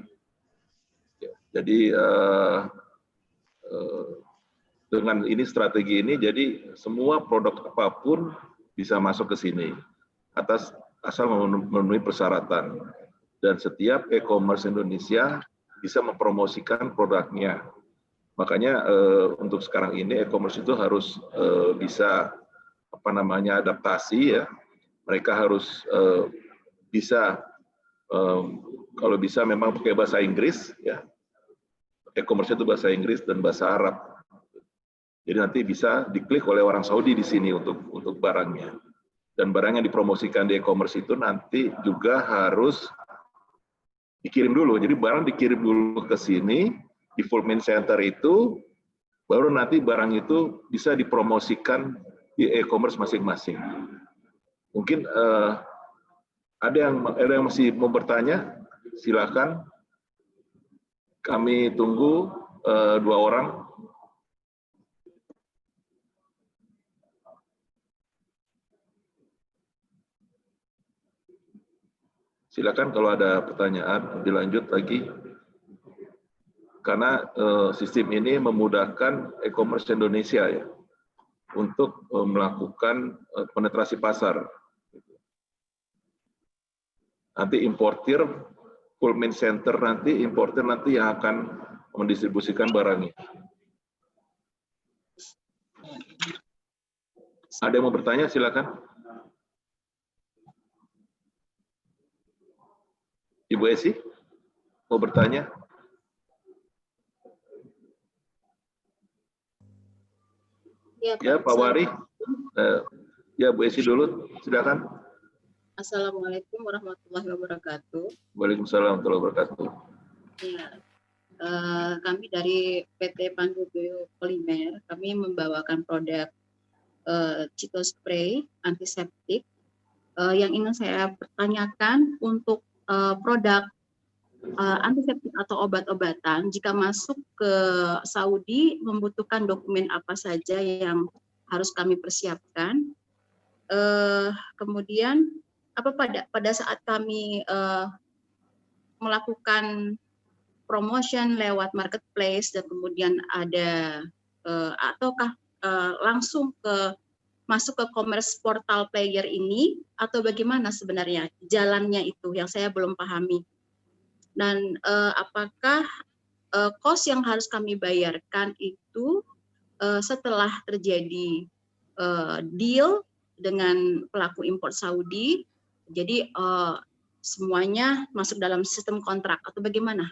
Jadi dengan ini strategi ini, jadi semua produk apapun bisa masuk ke sini asal memenuhi persyaratan, dan setiap e-commerce Indonesia bisa mempromosikan produknya. Makanya untuk sekarang ini e-commerce itu harus bisa adaptasi ya. Mereka harus bisa kalau bisa memang pakai bahasa Inggris ya. E-commerce itu bahasa Inggris dan bahasa Arab. Jadi nanti bisa diklik oleh orang Saudi di sini untuk barangnya. Dan barang yang dipromosikan di e-commerce itu nanti juga harus dikirim dulu. Jadi barang dikirim dulu ke sini, di fulfillment center itu, baru nanti barang itu bisa dipromosikan di e-commerce masing-masing. Mungkin ada yang masih mau bertanya, silakan. Kami tunggu 2 orang. Silakan kalau ada pertanyaan, dilanjut lagi. Karena sistem ini memudahkan e-commerce Indonesia ya untuk melakukan penetrasi pasar. Nanti importir, fulfillment center nanti, importir nanti yang akan mendistribusikan barangnya. Ada yang mau bertanya, silakan. Ibu Esi, mau bertanya? Ya, Pak Wari. Ya, Bu Esi dulu, silakan. Assalamualaikum warahmatullahi wabarakatuh. Waalaikumsalam warahmatullahi wabarakatuh. Ya, kami dari PT Pandu Biopolimer, kami membawakan produk Citospray antiseptik. Yang ingin saya pertanyakan untuk produk antiseptik atau obat-obatan, jika masuk ke Saudi membutuhkan dokumen apa saja yang harus kami persiapkan? Kemudian apa pada saat kami melakukan promotion lewat marketplace dan kemudian ada ataukah langsung masuk ke commerce portal player ini atau bagaimana sebenarnya jalannya itu yang saya belum pahami. Dan apakah cost yang harus kami bayarkan itu setelah terjadi deal dengan pelaku impor Saudi, jadi semuanya masuk dalam sistem kontrak atau bagaimana?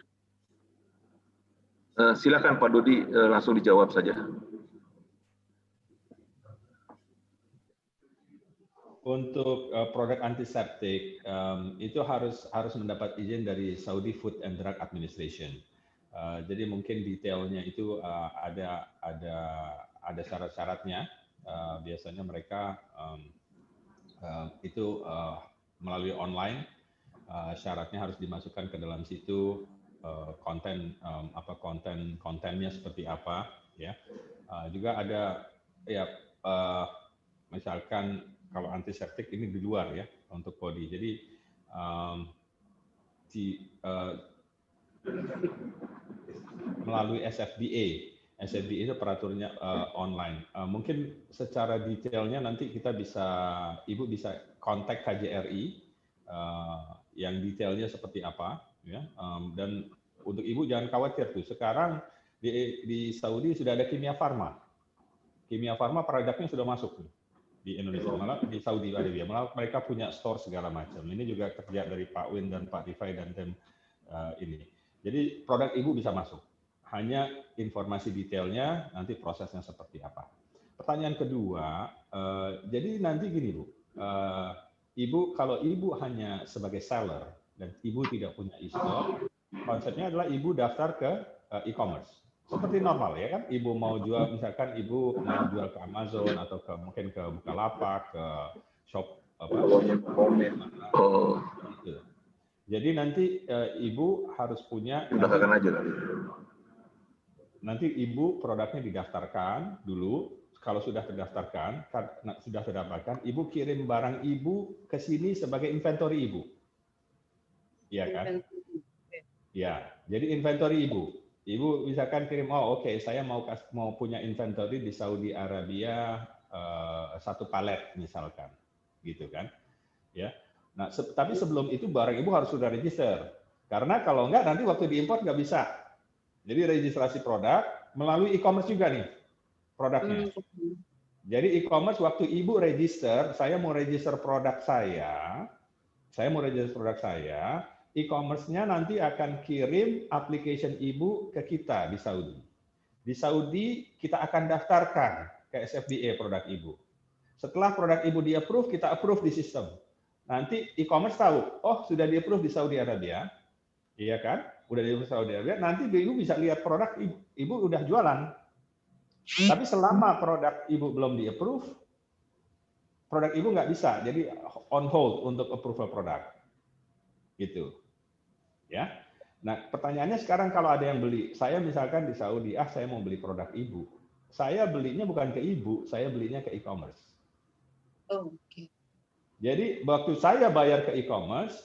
Silakan Pak Dodi langsung dijawab saja. Untuk produk antiseptik itu harus mendapat izin dari Saudi Food and Drug Administration. Jadi mungkin detailnya itu ada syarat-syaratnya. Biasanya mereka itu melalui online. Syaratnya harus dimasukkan ke dalam situ kontennya seperti apa, ya. Juga ada ya misalkan kalau antiseptik ini di luar ya untuk body. Jadi melalui SFDA. SFDA itu peraturannya online. Mungkin secara detailnya nanti Ibu bisa kontak KJRI yang detailnya seperti apa, ya. Dan untuk Ibu jangan khawatir tuh. Sekarang di Saudi sudah ada Kimia Farma. Kimia Farma produknya sudah masuk nih di Indonesia, malah di Saudi Arabia, malah mereka punya store segala macam. Ini juga kerja dari Pak Win dan Pak Rifai dan tim ini. Jadi produk Ibu bisa masuk. Hanya informasi detailnya nanti prosesnya seperti apa. Pertanyaan kedua, jadi nanti gini Bu, Ibu kalau Ibu hanya sebagai seller dan Ibu tidak punya e-store, konsepnya adalah Ibu daftar ke e-commerce. Seperti normal ya kan, Ibu mau jual, misalkan Ibu mau jual ke Amazon atau mungkin ke Bukalapak, ke shop gitu. Jadi nanti Ibu harus punya nanti Ibu produknya didaftarkan dulu. Kalau sudah terdaftarkan, Ibu kirim barang Ibu ke sini sebagai inventory Ibu. Iya kan? Ya, jadi inventory Ibu. Ibu misalkan kirim, saya mau punya inventory di Saudi Arabia 1 palet misalkan, gitu kan? Ya. Nah, tapi sebelum itu barang Ibu harus sudah register, karena kalau enggak nanti waktu diimpor nggak bisa. Jadi registrasi produk melalui e-commerce juga nih produknya. Jadi e-commerce waktu Ibu register, saya mau register produk saya, e-commerce-nya nanti akan kirim application Ibu ke kita di Saudi. Di Saudi kita akan daftarkan ke SFDA produk Ibu. Setelah produk Ibu di-approve, kita approve di sistem. Nanti e-commerce tahu, oh sudah di-approve di Saudi Arabia, iya kan? Udah di-approve di Saudi Arabia, nanti Ibu bisa lihat produk Ibu udah jualan. Tapi selama produk Ibu belum di-approve, produk Ibu nggak bisa, jadi on hold untuk approval produk. Gitu. Ya. Nah, pertanyaannya sekarang kalau ada yang beli, saya misalkan di Saudi, saya mau beli produk Ibu. Saya belinya bukan ke Ibu, saya belinya ke e-commerce. Oke. Jadi waktu saya bayar ke e-commerce,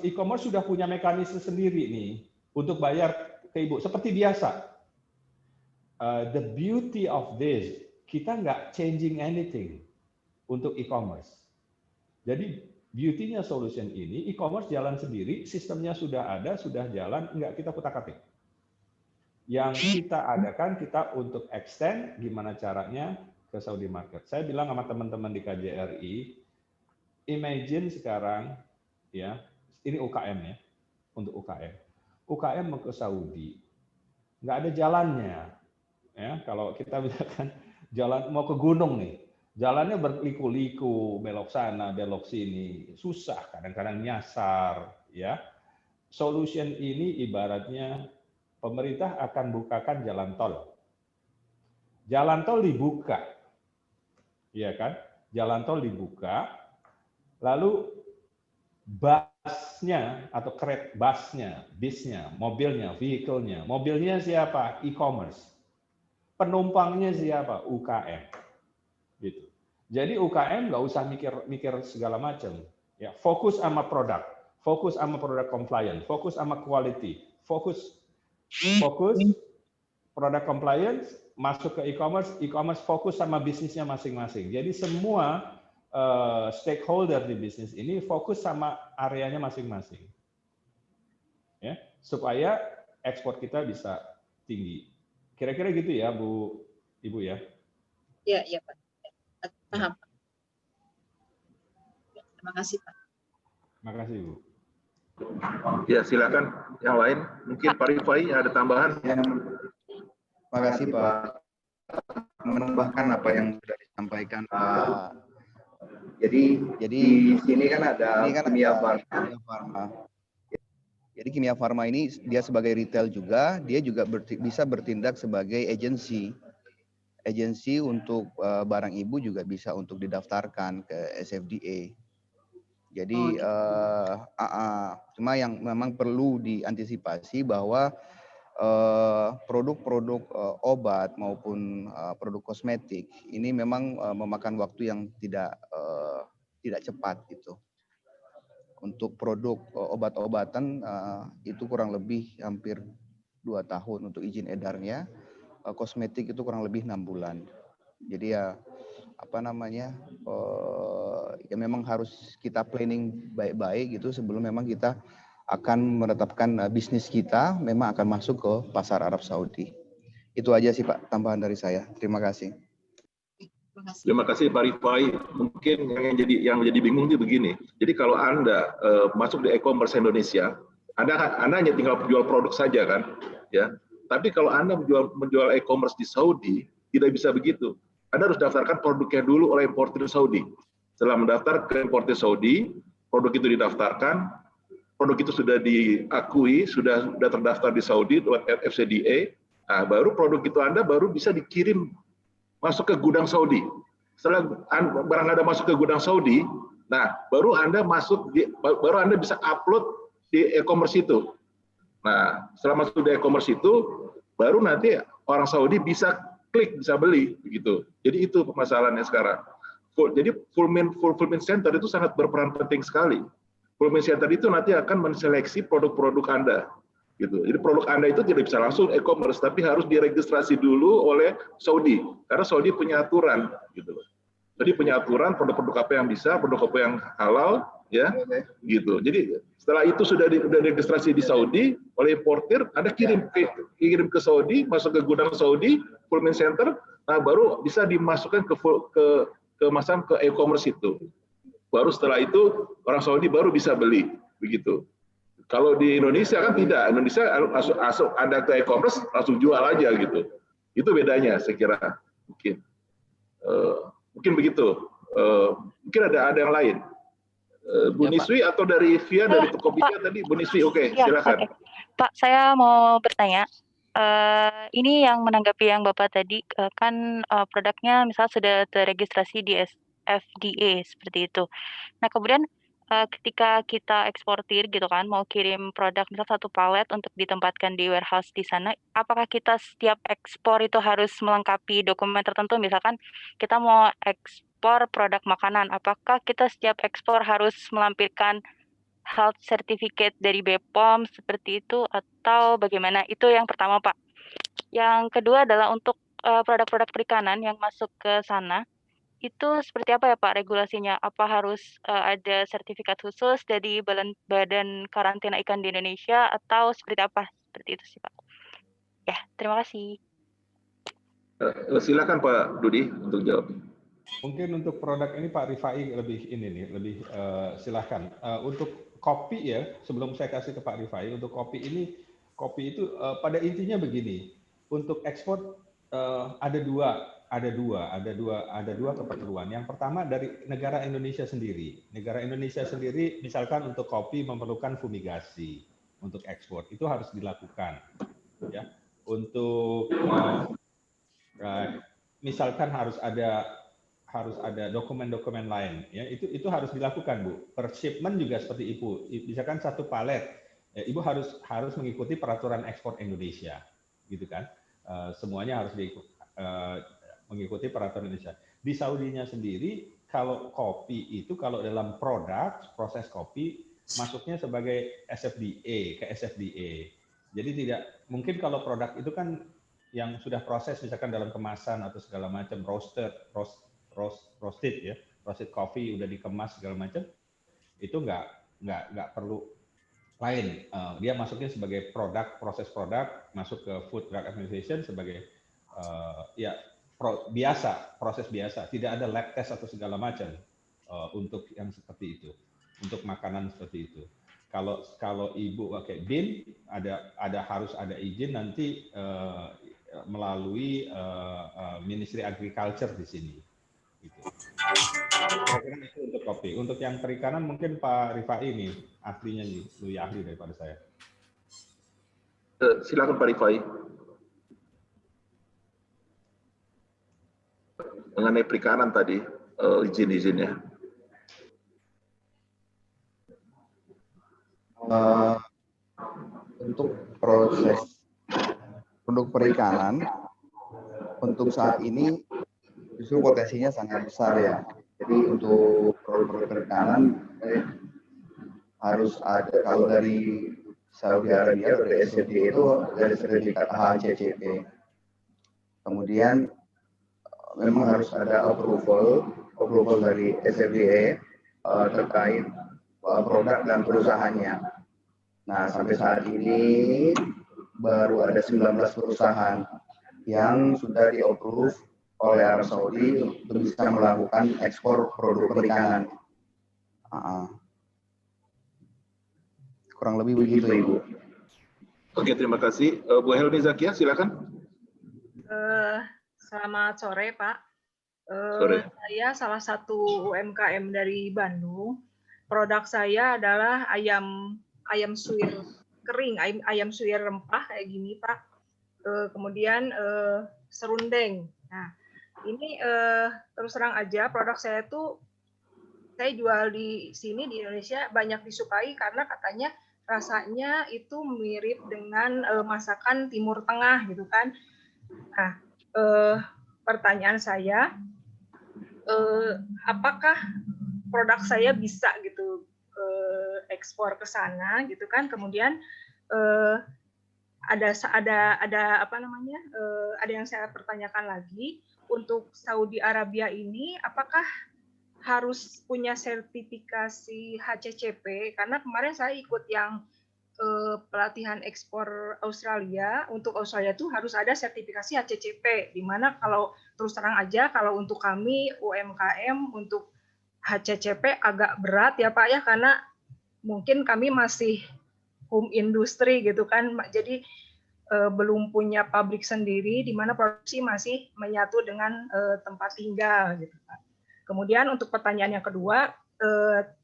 e-commerce sudah punya mekanisme sendiri nih untuk bayar ke Ibu seperti biasa. The beauty of this, kita nggak changing anything untuk e-commerce. Jadi beauty-nya solution ini, e-commerce jalan sendiri, sistemnya sudah ada, sudah jalan, enggak kita kutak-atik. Yang kita adakan, kita untuk extend gimana caranya ke Saudi market. Saya bilang sama teman-teman di KJRI, imagine sekarang, ya, ini UKM ya, untuk UKM. UKM mau ke Saudi, nggak ada jalannya. Ya, kalau kita misalkan jalan mau ke gunung nih, jalannya berliku-liku, belok sana, belok sini, susah, kadang-kadang nyasar, ya. Solution ini ibaratnya pemerintah akan bukakan jalan tol. Jalan tol dibuka, ya kan? Jalan tol dibuka, lalu busnya atau bisnya, mobilnya, vehicle-nya. Mobilnya siapa? E-commerce. Penumpangnya siapa? UKM. Gitu. Jadi UKM nggak usah mikir segala macam, Ya, fokus sama produk compliance, fokus sama quality, fokus produk compliance, masuk ke e-commerce fokus sama bisnisnya masing-masing. Jadi semua stakeholder di bisnis ini fokus sama areanya masing-masing. Ya, supaya ekspor kita bisa tinggi. Kira-kira gitu ya, Ibu ya. Iya, Pak. Paham. Terima kasih, Pak. Terima kasih, Ibu. Ya, silakan yang lain. Mungkin Pak Rifai ada tambahan. Terima kasih Pak. Menambahkan apa yang sudah disampaikan Pak. Jadi di sini kan ada Kimia Farma. Jadi Kimia Farma ini dia sebagai retail juga, dia juga bisa bertindak sebagai agensi untuk barang ibu juga bisa untuk didaftarkan ke SFDA. Jadi cuma yang memang perlu diantisipasi bahwa produk-produk obat maupun produk kosmetik ini memang memakan waktu yang tidak cepat gitu. Untuk produk obat-obatan itu kurang lebih hampir 2 tahun untuk izin edarnya. Kosmetik itu kurang lebih 6 bulan. Jadi ya ya memang harus kita planning baik-baik gitu sebelum memang kita akan menetapkan bisnis kita memang akan masuk ke pasar Arab Saudi. Itu aja sih Pak tambahan dari saya. Terima kasih. Terima kasih Pak Rifai. Mungkin yang menjadi bingung itu begini. Jadi kalau Anda masuk di e-commerce Indonesia, Anda hanya tinggal jual produk saja kan, ya. Tapi kalau Anda menjual e-commerce di Saudi, tidak bisa begitu. Anda harus daftarkan produknya dulu oleh importer Saudi. Setelah mendaftar ke importer Saudi, produk itu didaftarkan, produk itu sudah diakui, sudah terdaftar di Saudi lewat FCDA, nah, baru produk itu Anda baru bisa dikirim masuk ke gudang Saudi. Setelah barang Anda masuk ke gudang Saudi, nah baru Anda bisa upload di e-commerce itu. Nah, setelah masuk di e-commerce itu, baru nanti orang Saudi bisa klik, bisa beli, begitu. Jadi itu permasalahannya sekarang. Jadi fulfillment center itu sangat berperan penting sekali. Fulfillment center itu nanti akan menseleksi produk-produk Anda, gitu. Jadi produk Anda itu tidak bisa langsung e-commerce, tapi harus diregistrasi dulu oleh Saudi, karena Saudi punya aturan, gitu. Jadi punya aturan produk-produk apa yang bisa, produk apa yang halal, ya, gitu. Jadi setelah itu sudah registrasi di Saudi oleh importer, Anda kirim ke Saudi, masuk ke gudang Saudi, fulfillment center, nah baru bisa dimasukkan ke e-commerce itu. Baru setelah itu orang Saudi baru bisa beli, begitu. Kalau di Indonesia kan tidak, Indonesia langsung Anda ke e-commerce langsung jual aja gitu. Itu bedanya saya kira mungkin begitu. Mungkin ada yang lain. Bu Niswi atau dari Via dari Tokopedia tadi, Bu Niswi, oke, silakan. Pak, saya mau bertanya. Ini yang menanggapi yang Bapak tadi, kan produknya misal sudah terregistrasi di FDA seperti itu. Nah, kemudian ketika kita eksportir gitu kan, mau kirim produk misal 1 palet untuk ditempatkan di warehouse di sana, apakah kita setiap ekspor itu harus melengkapi dokumen tertentu? Misalkan kita mau ekspor produk makanan, apakah kita setiap ekspor harus melampirkan health certificate dari BPOM seperti itu atau bagaimana? Itu yang pertama, Pak. Yang kedua adalah untuk produk-produk perikanan yang masuk ke sana, itu seperti apa ya Pak regulasinya? Apa harus ada sertifikat khusus dari Badan Karantina Ikan di Indonesia atau seperti apa? Seperti itu sih Pak. Ya, terima kasih. Silakan Pak Dudi untuk jawab. Mungkin untuk produk ini Pak Rifai lebih silahkan. Untuk kopi ya, sebelum saya kasih ke Pak Rifai, untuk kopi itu pada intinya begini. Untuk ekspor ada dua keperluan. Yang pertama dari negara Indonesia sendiri. Negara Indonesia sendiri misalkan untuk kopi memerlukan fumigasi untuk ekspor. Itu harus dilakukan. Ya. Untuk misalkan harus ada dokumen-dokumen lain ya. Itu harus dilakukan, Bu. Per shipment juga seperti itu. Misalkan 1 palet, ya, Ibu harus mengikuti peraturan ekspor Indonesia. Gitu kan? Semuanya harus mengikuti peraturan Indonesia. Di Saudinya sendiri, kalau kopi itu kalau dalam produk proses kopi masuknya sebagai SFDA ke SFDA. Jadi tidak mungkin kalau produk itu kan yang sudah proses misalkan dalam kemasan atau segala macam roasted ya, roasted coffee udah dikemas segala macam itu nggak perlu lain. Dia masuknya sebagai produk proses produk masuk ke Food Drug Administration sebagai biasa, proses biasa, tidak ada lab test atau segala macam untuk yang seperti itu, untuk makanan seperti itu. Kalau ibu pakai bin, harus ada izin nanti melalui Ministry Agriculture di sini. Gitu. Kira-kira itu untuk kopi. Untuk yang perikanan mungkin Pak Rifai ini ahlinya nih, lebih ahli daripada saya. Silakan Pak Rifai. Mengenai perikanan tadi, izin-izinnya. Untuk proses produk perikanan, untuk saat ini justru potensinya sangat besar ya. Jadi untuk produk perikanan harus ada, kalau dari Saudi Arabia atau dari SFDA itu dari sertifikat HACCP. Kemudian memang harus ada approval dari SFDA terkait produk dan perusahaannya. Nah, sampai saat ini baru ada 19 perusahaan yang sudah di-approve oleh Arab Saudi untuk bisa melakukan ekspor produk perikanan. Kurang lebih begitu, Ibu. Oke, terima kasih. Bu Helmi Zakia, silakan. Selamat sore, Pak. Sore. Saya salah satu UMKM dari Bandung. Produk saya adalah ayam suwir kering, ayam suwir rempah kayak gini, Pak. Kemudian serundeng. Nah, ini terus terang aja produk saya tuh saya jual di sini di Indonesia banyak disukai karena katanya rasanya itu mirip dengan masakan Timur Tengah gitu kan. Nah, pertanyaan saya, apakah produk saya bisa gitu ekspor ke sana gitu kan? Kemudian ada apa namanya? Ada yang saya pertanyakan lagi untuk Saudi Arabia ini, apakah harus punya sertifikasi HACCP? Karena kemarin saya ikut yang pelatihan ekspor Australia. Untuk Australia itu harus ada sertifikasi HACCP, di mana kalau terus terang aja kalau untuk kami UMKM untuk HACCP agak berat ya Pak ya, karena mungkin kami masih home industry gitu kan, jadi belum punya pabrik sendiri di mana produksi masih menyatu dengan tempat tinggal gitu Pak. Kemudian untuk pertanyaan yang kedua,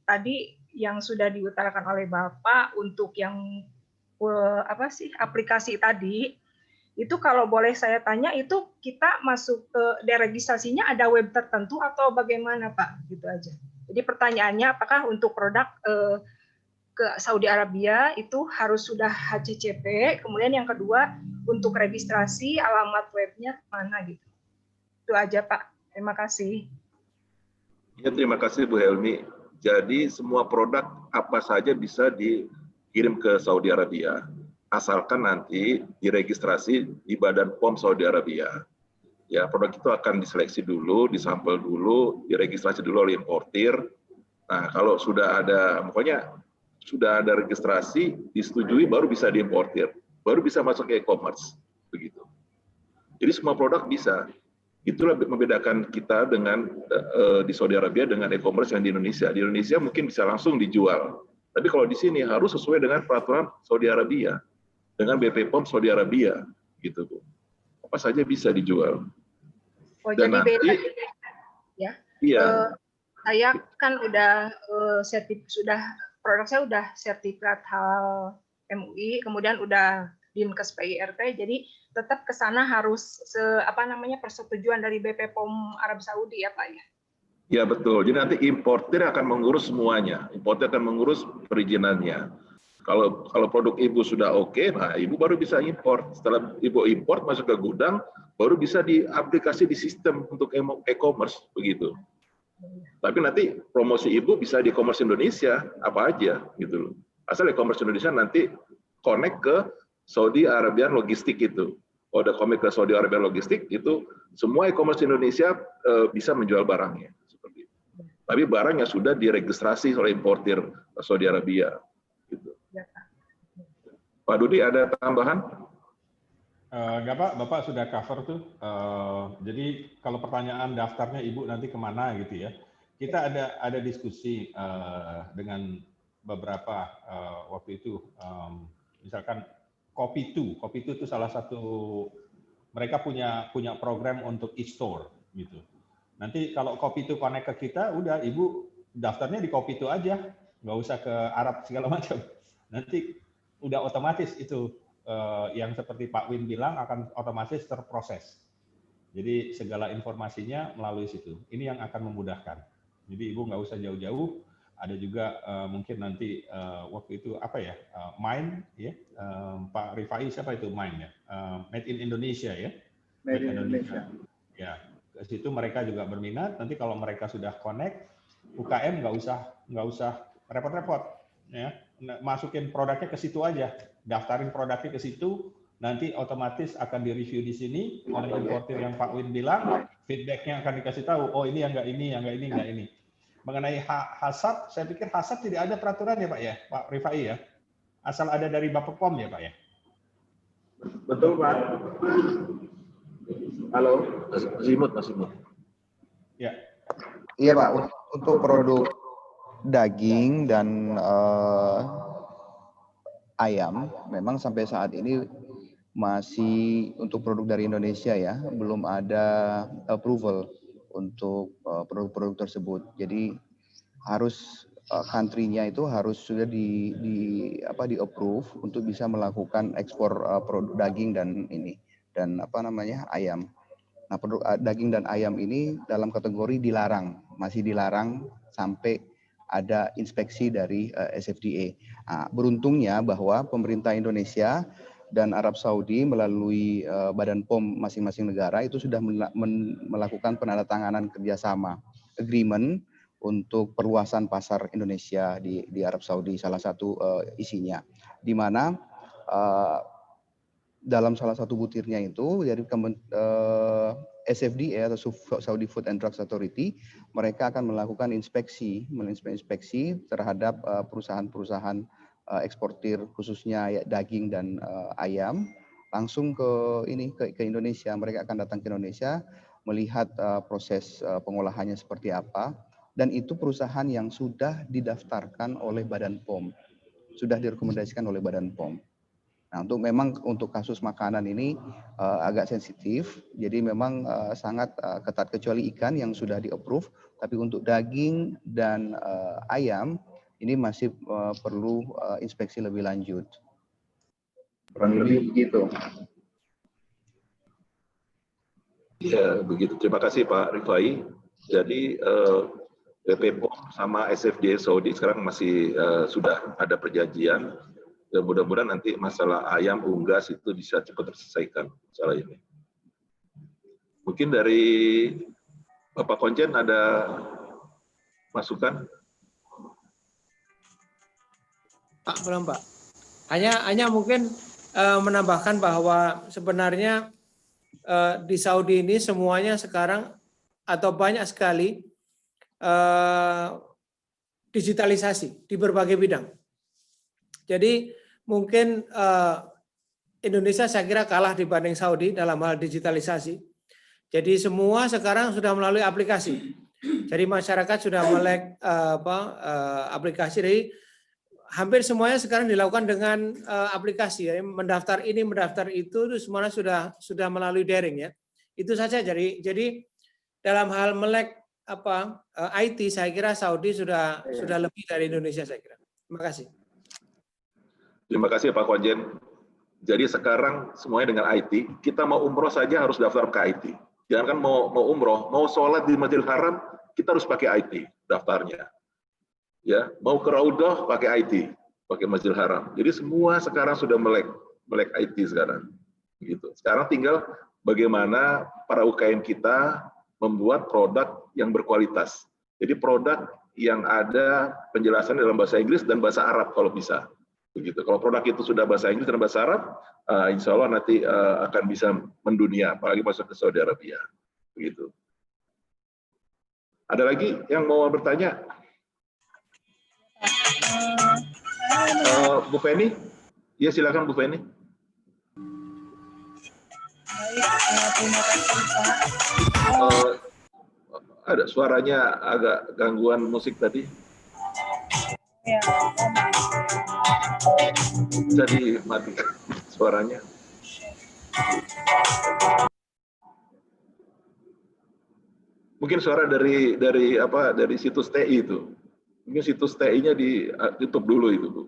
tadi yang sudah diutarakan oleh Bapak untuk yang aplikasi tadi, itu kalau boleh saya tanya, itu kita masuk ke deregistrasinya ada web tertentu atau bagaimana Pak? Gitu aja. Jadi pertanyaannya apakah untuk produk ke Saudi Arabia itu harus sudah HACCP, kemudian yang kedua untuk registrasi alamat webnya mana gitu. Itu aja Pak. Terima kasih. Ya, terima kasih Bu Helmi. Jadi semua produk apa saja bisa dikirim ke Saudi Arabia, asalkan nanti diregistrasi di Badan POM Saudi Arabia. Ya, produk itu akan diseleksi dulu, disampel dulu, diregistrasi dulu oleh importir. Nah, kalau sudah ada, pokoknya sudah ada registrasi, disetujui, baru bisa diimportir, baru bisa masuk ke e-commerce, begitu. Jadi semua produk bisa. Itulah membedakan kita dengan di Saudi Arabia dengan e-commerce yang di Indonesia. Di Indonesia mungkin bisa langsung dijual. Tapi kalau di sini harus sesuai dengan peraturan Saudi Arabia, dengan BP POM Saudi Arabia, gitu Bu. Apa saja bisa dijual. Oh, dan jadi nanti, beda ya? Iya. Saya kan udah produk saya udah sertifikat halal MUI, kemudian udah Dinkes PIRT, jadi tetap ke sana harus persetujuan dari BP POM Arab Saudi ya Pak ya? Ya betul, jadi nanti importir akan mengurus semuanya, importir akan mengurus perizinannya. Kalau produk Ibu sudah oke, nah Ibu baru bisa import. Setelah Ibu import masuk ke gudang, baru bisa diaplikasi di sistem untuk e-commerce, begitu. Tapi nanti promosi Ibu bisa di e-commerce Indonesia apa aja gitu loh. Asal e-commerce Indonesia nanti connect ke Saudi Arabian Logistik itu. Kalau udah connect ke Saudi Arabian Logistik itu semua e-commerce Indonesia bisa menjual barangnya seperti itu. Tapi barang yang sudah diregistrasi oleh importir Saudi Arabia gitu. Pak Dudi ada tambahan? Enggak Pak, Bapak sudah cover tuh. Jadi kalau pertanyaan daftarnya Ibu nanti kemana gitu ya. Kita ada diskusi dengan beberapa waktu itu, misalkan Kopi2 itu salah satu, mereka punya program untuk e-store gitu. Nanti kalau Kopi2 connect ke kita, udah Ibu daftarnya di Kopi2 aja, nggak usah ke Arab segala macam. Nanti udah otomatis itu. Yang seperti Pak Win bilang akan otomatis terproses. Jadi segala informasinya melalui situ. Ini yang akan memudahkan. Jadi Ibu nggak usah jauh-jauh. Ada juga mungkin nanti waktu itu apa ya, Mind ya, Pak Rifai siapa itu Mind ya, Made in Indonesia ya. Made in Indonesia. Ya, ke situ mereka juga berminat. Nanti kalau mereka sudah connect, UKM nggak usah repot-repot ya. Masukin produknya ke situ aja. Daftarin produknya ke situ, nanti otomatis akan direview di sini oleh importir yang Pak Win bilang, feedbacknya akan dikasih tahu, oh ini yang enggak ini, yang enggak ini, enggak ini. Mengenai hasad, saya pikir hasad tidak ada peraturan ya Pak ya, Pak Rifai ya, asal ada dari Bapepom ya Pak ya. Betul Pak. Halo, Mas Imut. Ya. Iya Pak, untuk produk daging dan ayam memang sampai saat ini masih untuk produk dari Indonesia ya, belum ada approval untuk produk-produk tersebut. Jadi harus country-nya itu harus sudah di approve untuk bisa melakukan ekspor produk daging dan ayam. Nah, produk daging dan ayam ini dalam kategori dilarang, masih dilarang sampai ada inspeksi dari SFDA. Nah, beruntungnya bahwa pemerintah Indonesia dan Arab Saudi melalui Badan POM masing-masing negara itu sudah melakukan penandatanganan kerjasama agreement untuk perluasan pasar Indonesia di Arab Saudi. Salah satu isinya, di mana dalam salah satu butirnya itu dari SFDA atau Saudi Food and Drugs Authority, mereka akan melakukan inspeksi terhadap perusahaan-perusahaan eksportir khususnya daging dan ayam langsung ke Indonesia. Mereka akan datang ke Indonesia melihat proses pengolahannya seperti apa, dan itu perusahaan yang sudah didaftarkan oleh Badan POM, sudah direkomendasikan oleh Badan POM. Nah, untuk kasus makanan ini agak sensitif, jadi memang sangat ketat, kecuali ikan yang sudah di-approve, tapi untuk daging dan ayam ini masih perlu inspeksi lebih lanjut. Kurang lebih begitu. Ya, begitu. Terima kasih Pak Rifai. Jadi BPOM sama SFDA Saudi sekarang masih sudah ada perjanjian. Dan mudah-mudahan nanti masalah ayam unggas itu bisa cepat terselesaikan masalah ini. Mungkin dari Bapak Konjen ada masukan? Pak, belum Pak. Hanya mungkin menambahkan bahwa sebenarnya di Saudi ini semuanya sekarang atau banyak sekali digitalisasi di berbagai bidang. Jadi mungkin Indonesia saya kira kalah dibanding Saudi dalam hal digitalisasi. Jadi semua sekarang sudah melalui aplikasi. Jadi masyarakat sudah melek aplikasi. Jadi hampir semuanya sekarang dilakukan dengan aplikasi. Ya. Mendaftar ini, mendaftar itu semuanya sudah melalui daring ya. Itu saja. Jadi dalam hal melek IT, saya kira Saudi sudah lebih dari Indonesia saya kira. Terima kasih. Terima kasih Pak Konjen. Jadi sekarang semuanya dengan IT, kita mau umroh saja harus daftar ke IT. Jangan kan mau umroh, mau sholat di Masjidil Haram, kita harus pakai IT daftarnya. Ya, mau ke Raudhah pakai IT, pakai Masjidil Haram. Jadi semua sekarang sudah melek IT sekarang. Gitu. Sekarang tinggal bagaimana para UKM kita membuat produk yang berkualitas. Jadi produk yang ada penjelasan dalam bahasa Inggris dan bahasa Arab kalau bisa. Begitu. Kalau produk itu sudah bahasa Inggris dan bahasa Arab, insya Allah nanti akan bisa mendunia, apalagi masuk ke Saudi Arabia. Begitu. Ada lagi yang mau bertanya? Bu Penny? Ya, silakan Bu Penny. Terima kasih Pak. Ada suaranya agak gangguan musik tadi. Ya, Jadi matikan suaranya. Mungkin suara dari situs TI itu. Mungkin situs TI-nya ditutup dulu itu, Bu.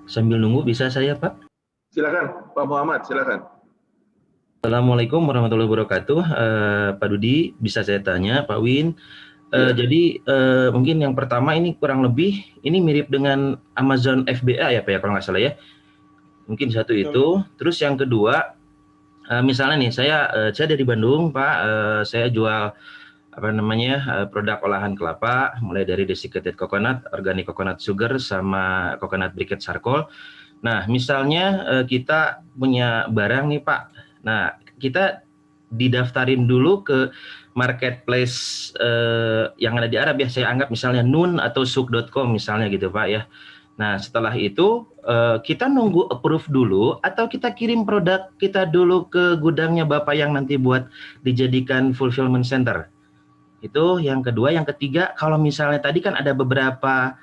Sambil nunggu bisa saya, Pak? Silakan, Pak Muhammad, silakan. Assalamualaikum warahmatullahi wabarakatuh. Pak Dudi, bisa saya tanya, Pak Win? Jadi mungkin yang pertama ini kurang lebih ini mirip dengan Amazon FBA ya, Pak ya, kalau nggak salah ya. Mungkin satu itu. Terus yang kedua, misalnya nih saya dari Bandung, Pak. Saya jual produk olahan kelapa, mulai dari desiccated coconut, organic coconut sugar, sama coconut briquette charcoal. Nah, misalnya kita punya barang nih, Pak. Nah, kita didaftarin dulu ke marketplace yang ada di Arab ya. Saya anggap misalnya Nun atau Souk.com misalnya gitu, Pak ya. Nah, setelah itu kita nunggu approve dulu atau kita kirim produk kita dulu ke gudangnya Bapak yang nanti buat dijadikan fulfillment center. Itu yang kedua. Yang ketiga, kalau misalnya tadi kan ada beberapa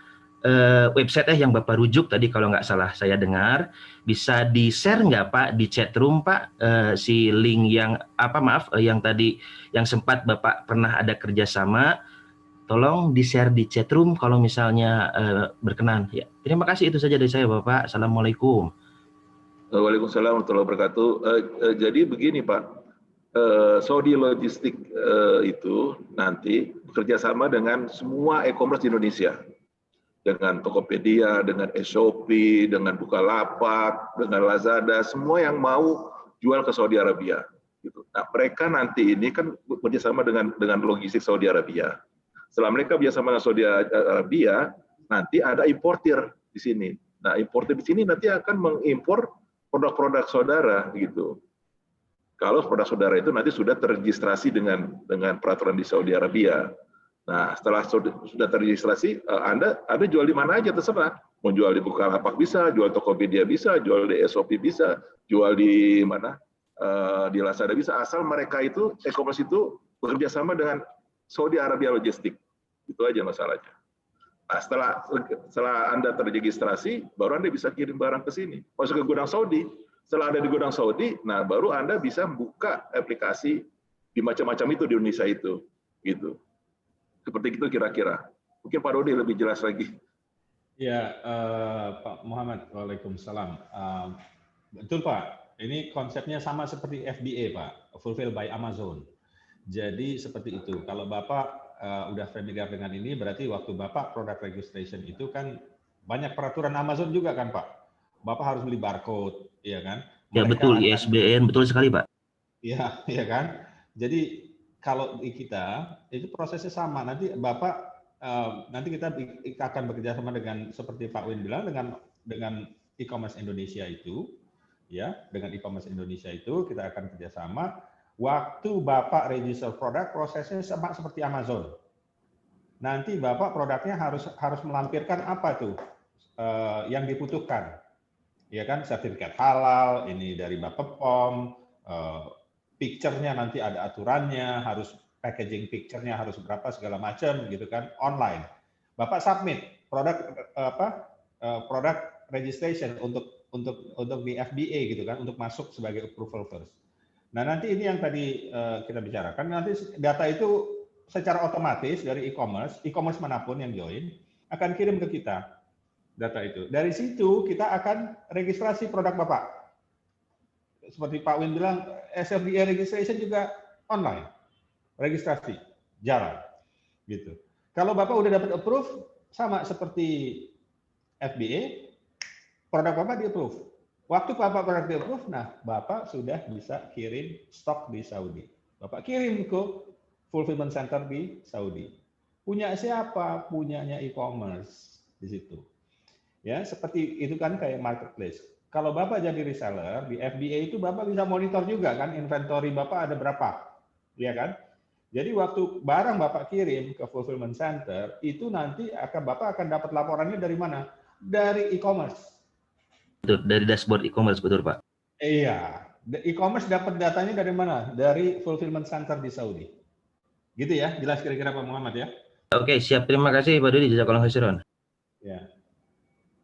website yang Bapak rujuk tadi kalau nggak salah saya dengar, bisa di-share nggak Pak di chat room Pak, si link yang yang tadi yang sempat Bapak pernah ada kerjasama, tolong di-share di chat room kalau misalnya berkenan. Ya, terima kasih, itu saja dari saya Bapak. Assalamualaikum. Waalaikumsalam warahmatullahi wabarakatuh. Jadi begini Pak, Saudi Logistik itu nanti bekerja sama dengan semua e-commerce di Indonesia, dengan Tokopedia, dengan Shopee, dengan Bukalapak, dengan Lazada, semua yang mau jual ke Saudi Arabia. Gitu. Nah, mereka nanti ini kan bekerjasama dengan logistik Saudi Arabia. Setelah mereka bekerjasama dengan Saudi Arabia, nanti ada importir di sini. Nah, importir di sini nanti akan mengimpor produk-produk saudara, gitu. Kalau produk saudara itu nanti sudah terregistrasi dengan peraturan di Saudi Arabia. Nah, setelah sudah terregistrasi, Anda jual di mana aja terserah. Mau jual di Bukalapak bisa, jual Tokopedia bisa, jual di Shopee bisa, jual di mana, di Lazada bisa, asal mereka itu e-commerce itu bekerja sama dengan Saudi Arabia Logistik. Itu aja masalahnya. Nah, setelah Anda terregistrasi, baru Anda bisa kirim barang ke sini, masuk ke gudang Saudi. Setelah ada di gudang Saudi, nah baru Anda bisa buka aplikasi di macam-macam itu di Indonesia itu, gitu. Seperti itu kira-kira. Mungkin Pak Dodi lebih jelas lagi. Ya, Pak Muhammad, waalaikumsalam. Betul Pak, ini konsepnya sama seperti FBA Pak, Fulfill by Amazon. Jadi seperti itu. Kalau Bapak udah familiar dengan ini, berarti waktu Bapak product registration itu kan banyak peraturan Amazon juga kan Pak? Bapak harus beli barcode, ya kan? Ya betul, ISBN, betul sekali Pak. Iya, ya kan? Jadi kalau di kita itu prosesnya sama. Nanti Bapak nanti kita akan bekerja sama dengan seperti Pak Win bilang dengan e-commerce Indonesia itu, ya, dengan e-commerce Indonesia itu kita akan kerjasama. Waktu Bapak register produk, prosesnya sama seperti Amazon. Nanti Bapak produknya harus melampirkan apa tuh yang dibutuhkan. Ya kan, sertifikat halal, ini dari Bapepom, picture-nya nanti ada aturannya, harus packaging picture-nya harus berapa segala macam gitu kan, online. Bapak submit produk registration untuk di FBA gitu kan, untuk masuk sebagai approval first. Nah, nanti ini yang tadi kita bicarakan, nanti data itu secara otomatis dari e-commerce manapun yang join akan kirim ke kita data itu. Dari situ kita akan registrasi produk Bapak. Seperti Pak Win bilang, SFDA registration juga online. Registrasi, jalan. Gitu. Kalau Bapak udah dapat approve, sama seperti FBA, produk Bapak di approve. Waktu Bapak produk di approve, nah Bapak sudah bisa kirim stok di Saudi. Bapak kirim ke fulfillment center di Saudi. Punya siapa? Punyanya e-commerce di situ. Ya, seperti itu kan kayak marketplace. Kalau Bapak jadi reseller di FBA itu Bapak bisa monitor juga kan inventory Bapak ada berapa. Ya kan? Jadi waktu barang Bapak kirim ke fulfillment center itu nanti Bapak akan dapat laporannya dari mana? Dari e-commerce. Betul, dari dashboard e-commerce, betul Pak. Iya, e-commerce dapat datanya dari mana? Dari fulfillment center di Saudi. Gitu ya, jelas kira-kira Pak Muhammad ya? Oke, siap. Terima kasih Pak Dudi. Jazakallahu khairan. Ya.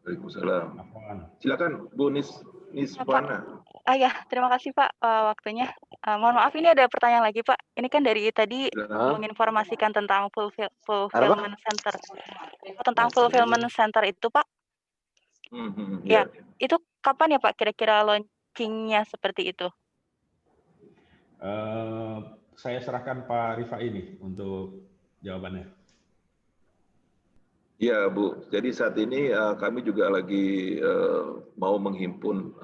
Waalaikumsalam. Afwan. Silakan Bu Niswana. Ya, terima kasih Pak waktunya. Mohon maaf ini ada pertanyaan lagi Pak. Ini kan dari tadi menginformasikan tentang fulfillment center. Tentang fulfillment center itu Pak. Ya, itu kapan ya Pak kira-kira launchingnya seperti itu? Saya serahkan Pak Rifai ini untuk jawabannya. Ya Bu, jadi saat ini kami juga lagi mau menghimpun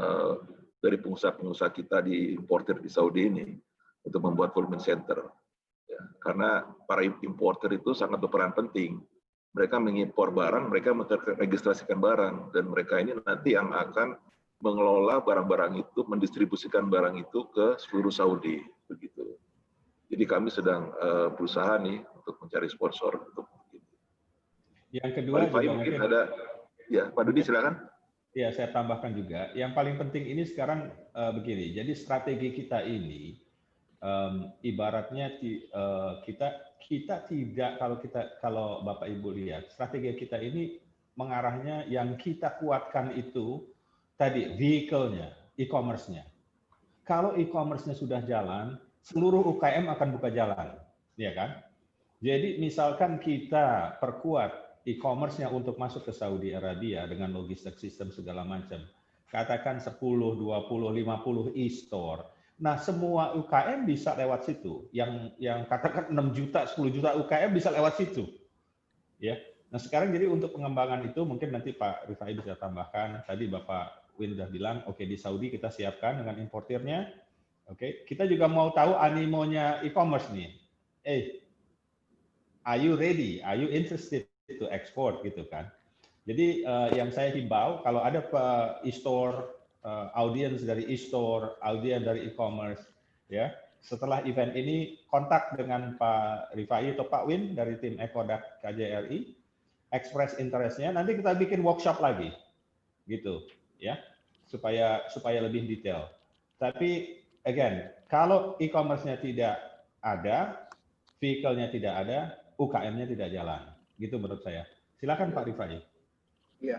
dari pengusaha-pengusaha kita di importer di Saudi ini untuk membuat fulfillment center. Ya, karena para importer itu sangat berperan penting. Mereka mengimpor barang, mereka meregistrasikan barang, dan mereka ini nanti yang akan mengelola barang-barang itu, mendistribusikan barang itu ke seluruh Saudi, begitu. Jadi kami sedang berusaha nih untuk mencari sponsor untuk itu. Yang kedua juga mungkin ada, ya Pak Dudi silakan. Ya, saya tambahkan juga. Yang paling penting ini sekarang begini. Jadi strategi kita ini ibaratnya kita tidak kalau Bapak Ibu lihat strategi kita ini mengarahnya yang kita kuatkan itu tadi vehicle-nya, e-commerce-nya. Kalau e-commerce-nya sudah jalan, seluruh UKM akan buka jalan, ya kan? Jadi misalkan kita perkuat e-commerce-nya untuk masuk ke Saudi Arabia dengan logistik sistem segala macam, katakan 10, 20, 50 e-store. Nah, semua UKM bisa lewat situ. Yang katakan 6 juta, 10 juta UKM bisa lewat situ. Ya. Nah, sekarang jadi untuk pengembangan itu mungkin nanti Pak Rifai bisa tambahkan. Tadi Bapak Win sudah bilang, oke di Saudi kita siapkan dengan importirnya. Oke, kita juga mau tahu animonya e-commerce nih. Are you ready? Are you interested to export gitu kan? Jadi yang saya himbau kalau ada e-store audiens dari e-store, audiens dari e-commerce, ya. Setelah event ini kontak dengan Pak Rifai atau Pak Win dari tim Ekodak KJRI, express interest-nya, nanti kita bikin workshop lagi, gitu, ya, supaya lebih detail. Tapi again, kalau e-commerce-nya tidak ada, vehicle-nya tidak ada, UKM-nya tidak jalan, gitu menurut saya. Silakan Pak Rifai. Iya,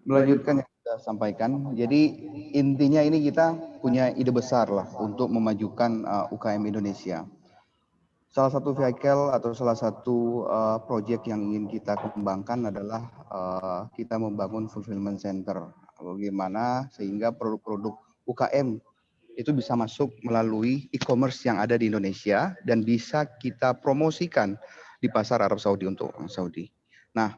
melanjutkan yang kita sampaikan. Jadi intinya ini kita punya ide besar lah untuk memajukan UKM Indonesia. Salah satu vehicle atau salah satu proyek yang ingin kita kembangkan adalah kita membangun fulfillment center. Bagaimana sehingga produk-produk UKM itu bisa masuk melalui e-commerce yang ada di Indonesia dan bisa kita promosikan di pasar Arab Saudi untuk orang Saudi. Nah,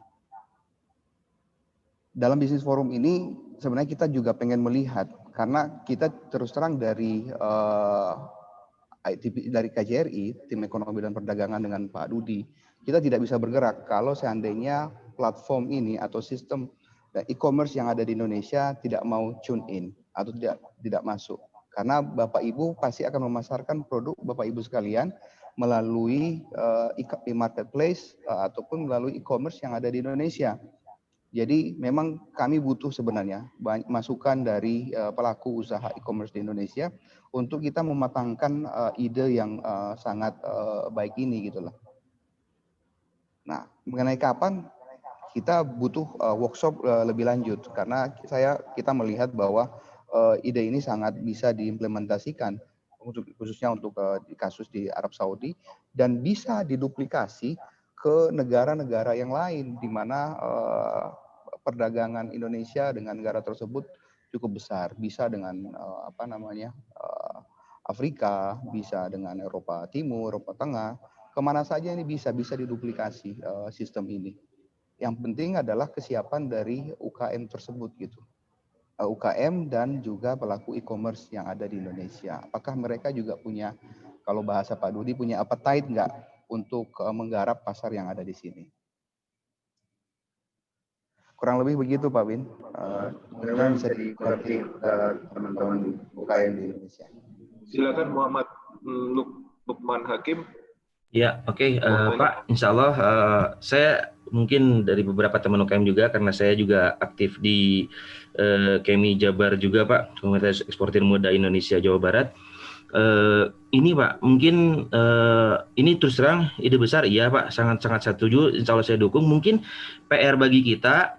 dalam bisnis forum ini sebenarnya kita juga pengen melihat karena kita terus terang dari KJRI, tim ekonomi dan perdagangan dengan Pak Dudi, kita tidak bisa bergerak kalau seandainya platform ini atau sistem e-commerce yang ada di Indonesia tidak mau tune in atau tidak masuk. Karena Bapak Ibu pasti akan memasarkan produk Bapak Ibu sekalian melalui e-marketplace ataupun melalui e-commerce yang ada di Indonesia. Jadi memang kami butuh sebenarnya masukan dari pelaku usaha e-commerce di Indonesia untuk kita mematangkan ide yang sangat baik ini gitu loh. Nah, mengenai kapan kita butuh workshop lebih lanjut karena kita melihat bahwa ide ini sangat bisa diimplementasikan khususnya untuk kasus di Arab Saudi dan bisa diduplikasi ke negara-negara yang lain di mana perdagangan Indonesia dengan negara tersebut cukup besar, bisa dengan Afrika, bisa dengan Eropa Timur, Eropa Tengah, kemana saja ini bisa diduplikasi sistem ini. Yang penting adalah kesiapan dari UKM tersebut gitu. UKM dan juga pelaku e-commerce yang ada di Indonesia. Apakah mereka juga punya, kalau bahasa Pak Dudi, punya appetite nggak untuk menggarap pasar yang ada di sini? Kurang lebih begitu Pak Win. Mudah-mudahan bisa dimengerti teman-teman UKM di Indonesia. Silakan Muhammad Lukman Hakim. Ya, oke, Pak. Insya Allah saya mungkin dari beberapa teman UKM juga, karena saya juga aktif di KEMI Jabar juga, Pak, Komunitas Eksportir Muda Indonesia Jawa Barat. Ini Pak, mungkin ini terus terang ide besar, iya Pak, sangat-sangat setuju. Insya Allah saya dukung. Mungkin PR bagi kita,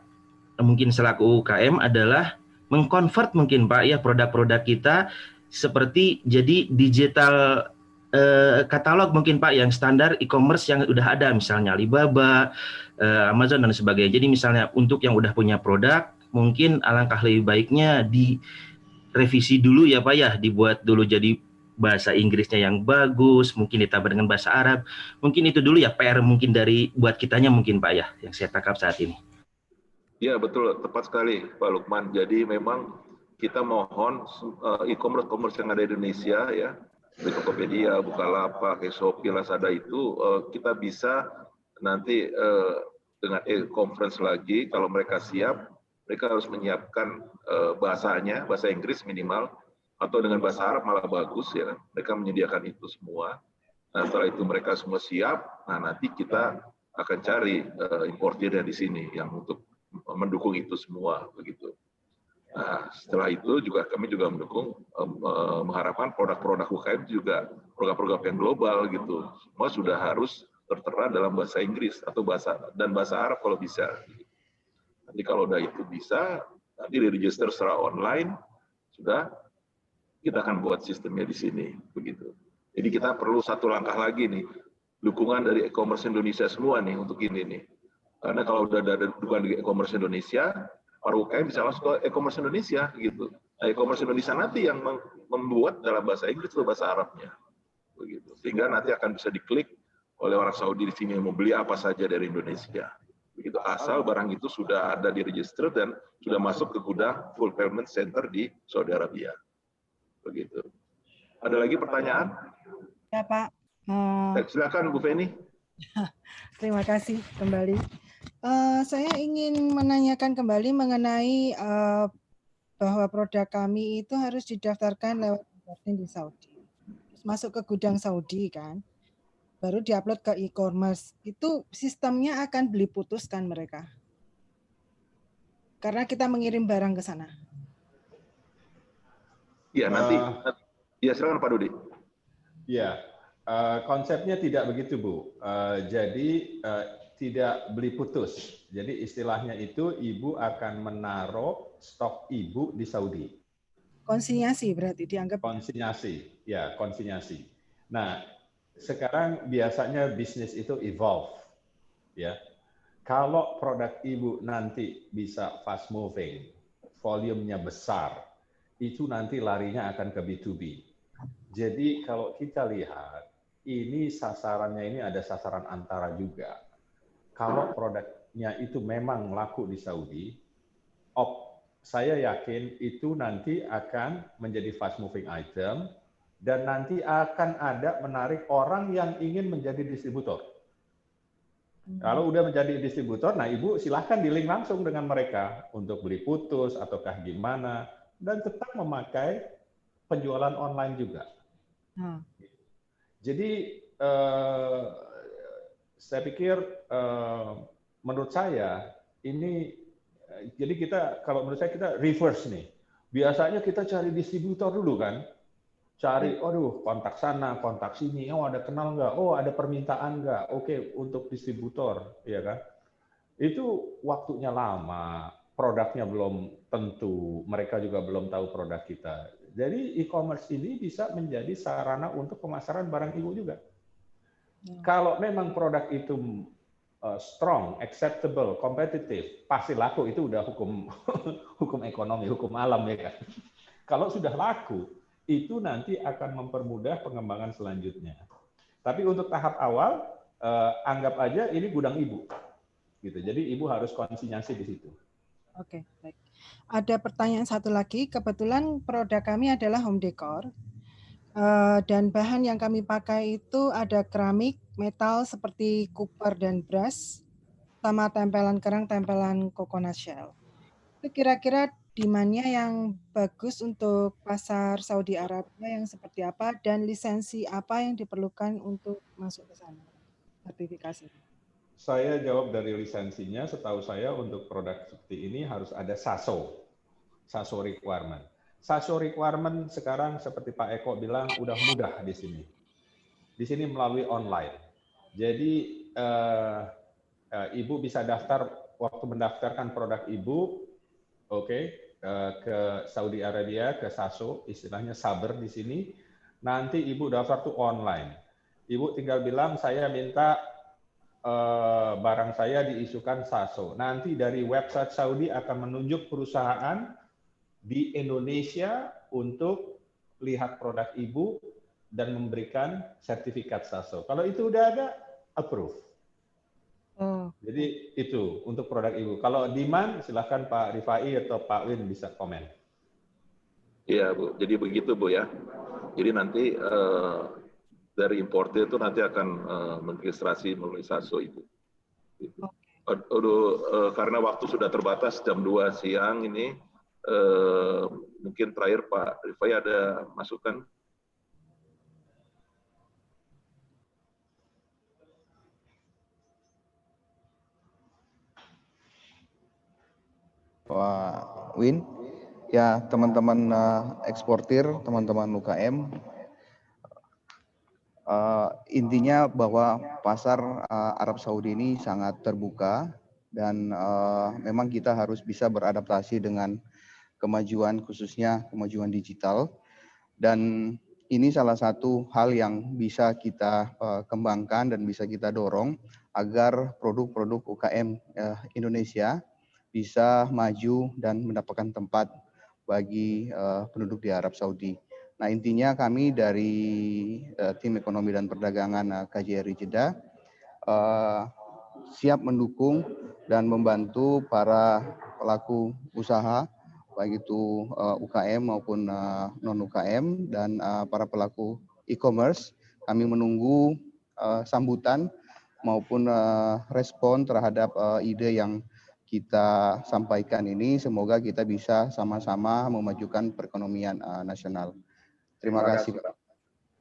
mungkin selaku UKM adalah mengkonvert mungkin Pak ya produk-produk kita seperti jadi digital katalog mungkin Pak yang standar e-commerce yang udah ada, misalnya Alibaba, Amazon dan sebagainya. Jadi misalnya untuk yang udah punya produk, mungkin alangkah lebih baiknya direvisi dulu ya Pak ya, dibuat dulu jadi bahasa Inggrisnya yang bagus, mungkin ditambah dengan bahasa Arab. Mungkin itu dulu ya PR mungkin dari buat kitanya mungkin Pak ya, yang saya tangkap saat ini. Ya betul, tepat sekali Pak Lukman. Jadi memang kita mohon e-commerce yang ada di Indonesia ya, di Tokopedia, Bukalapak, Shopee, Lazada itu kita bisa nanti dengan e-conference lagi, kalau mereka siap, mereka harus menyiapkan bahasanya, bahasa Inggris minimal, atau dengan bahasa Arab malah bagus ya. Mereka menyediakan itu semua. Nah, setelah itu mereka semua siap, nah nanti kita akan cari importirnya di sini yang untuk mendukung itu semua begitu. Nah, setelah itu juga kami juga mendukung mengharapkan produk-produk UKM juga program-program yang global gitu. Semua sudah harus tertera dalam bahasa Inggris atau bahasa Arab kalau bisa. Nanti kalau udah itu bisa, nanti di-register secara online, sudah kita akan buat sistemnya di sini begitu. Jadi kita perlu satu langkah lagi nih, dukungan dari e-commerce Indonesia semua nih untuk ini nih. Karena kalau udah ada dukungan di e-commerce Indonesia, para UKM bisa masuk ke e-commerce Indonesia gitu. Nah, e-commerce Indonesia nanti yang membuat dalam bahasa Inggris atau bahasa Arabnya, begitu. Sehingga nanti akan bisa diklik oleh orang Saudi di sini yang mau beli apa saja dari Indonesia. Begitu, asal barang itu sudah ada di register dan sudah masuk ke gudang fulfillment center di Saudi Arabia. Begitu. Ada lagi pertanyaan? Ya Pak. Silakan Bu Feni. Terima kasih kembali. Saya ingin menanyakan kembali mengenai bahwa produk kami itu harus didaftarkan lewat importing di Saudi. Terus masuk ke gudang Saudi kan, baru diupload ke e-commerce. Itu sistemnya akan beli putus kan mereka? Karena kita mengirim barang ke sana. Ya nanti, ya silakan Pak Dudi. Ya, konsepnya tidak begitu Bu. Jadi tidak beli putus. Jadi istilahnya itu ibu akan menaruh stok ibu di Saudi. Konsinyasi berarti dianggap. Konsinyasi, ya konsinyasi. Nah, sekarang biasanya bisnis itu evolve, ya. Kalau produk ibu nanti bisa fast moving, volumenya besar, itu nanti larinya akan ke B2B. Jadi kalau kita lihat, ini sasarannya ini ada sasaran antara juga. Kalau produknya itu memang laku di Saudi, saya yakin itu nanti akan menjadi fast moving item dan nanti akan ada menarik orang yang ingin menjadi distributor. Kalau udah menjadi distributor, nah ibu silahkan di-link langsung dengan mereka untuk beli putus ataukah gimana, dan tetap memakai penjualan online juga. Jadi saya pikir menurut saya ini jadi kita kalau menurut saya kita reverse nih. Biasanya kita cari distributor dulu kan. Cari kontak sana, kontak sini. Oh, ada kenal nggak? Oh, ada permintaan nggak? Oke, untuk distributor, ya kan? Itu waktunya lama, produknya belum tentu, mereka juga belum tahu produk kita. Jadi e-commerce ini bisa menjadi sarana untuk pemasaran barang ibu juga. Kalau memang produk itu strong, acceptable, kompetitif, pasti laku, itu udah hukum ekonomi, hukum alam ya kan. Kalau sudah laku, itu nanti akan mempermudah pengembangan selanjutnya. Tapi untuk tahap awal, anggap aja ini gudang ibu, gitu. Jadi ibu harus konsinyasi di situ. Oke, baik. Ada pertanyaan satu lagi, kebetulan produk kami adalah home decor. Dan bahan yang kami pakai itu ada keramik, metal seperti copper dan brass, sama tempelan kerang, tempelan coconut shell. Itu kira-kira demand-nya yang bagus untuk pasar Saudi Arabia yang seperti apa dan lisensi apa yang diperlukan untuk masuk ke sana? Sertifikasi. Saya jawab dari lisensinya, setahu saya untuk produk seperti ini harus ada SASO requirement. SASO requirement sekarang seperti Pak Eko bilang udah mudah di sini. Di sini melalui online. Jadi Ibu bisa daftar waktu mendaftarkan produk Ibu, ke Saudi Arabia, ke SASO, istilahnya saber di sini. Nanti Ibu daftar tuh online. Ibu tinggal bilang saya minta barang saya diisukan SASO. Nanti dari website Saudi akan menunjuk perusahaan di Indonesia untuk lihat produk Ibu dan memberikan sertifikat SASO. Kalau itu udah ada, approve. Jadi itu untuk produk Ibu. Kalau demand, silahkan Pak Rifai atau Pak Win bisa komen. Iya Bu, jadi begitu Bu ya. Jadi nanti dari importer itu nanti akan meregistrasi melalui SASO itu. Karena waktu sudah terbatas jam 2 siang ini, mungkin terakhir Pak Rifai ada masukan? Pak Win, ya teman-teman eksportir, teman-teman UKM, intinya bahwa pasar Arab Saudi ini sangat terbuka dan memang kita harus bisa beradaptasi dengan kemajuan, khususnya kemajuan digital, dan ini salah satu hal yang bisa kita kembangkan dan bisa kita dorong agar produk-produk UKM Indonesia bisa maju dan mendapatkan tempat bagi penduduk di Arab Saudi. Nah, intinya kami dari tim ekonomi dan perdagangan KJRI Jeddah siap mendukung dan membantu para pelaku usaha, baik itu UKM maupun non-UKM dan para pelaku e-commerce. Kami menunggu sambutan maupun respon terhadap ide yang kita sampaikan ini. Semoga kita bisa sama-sama memajukan perekonomian nasional. Terima kasih.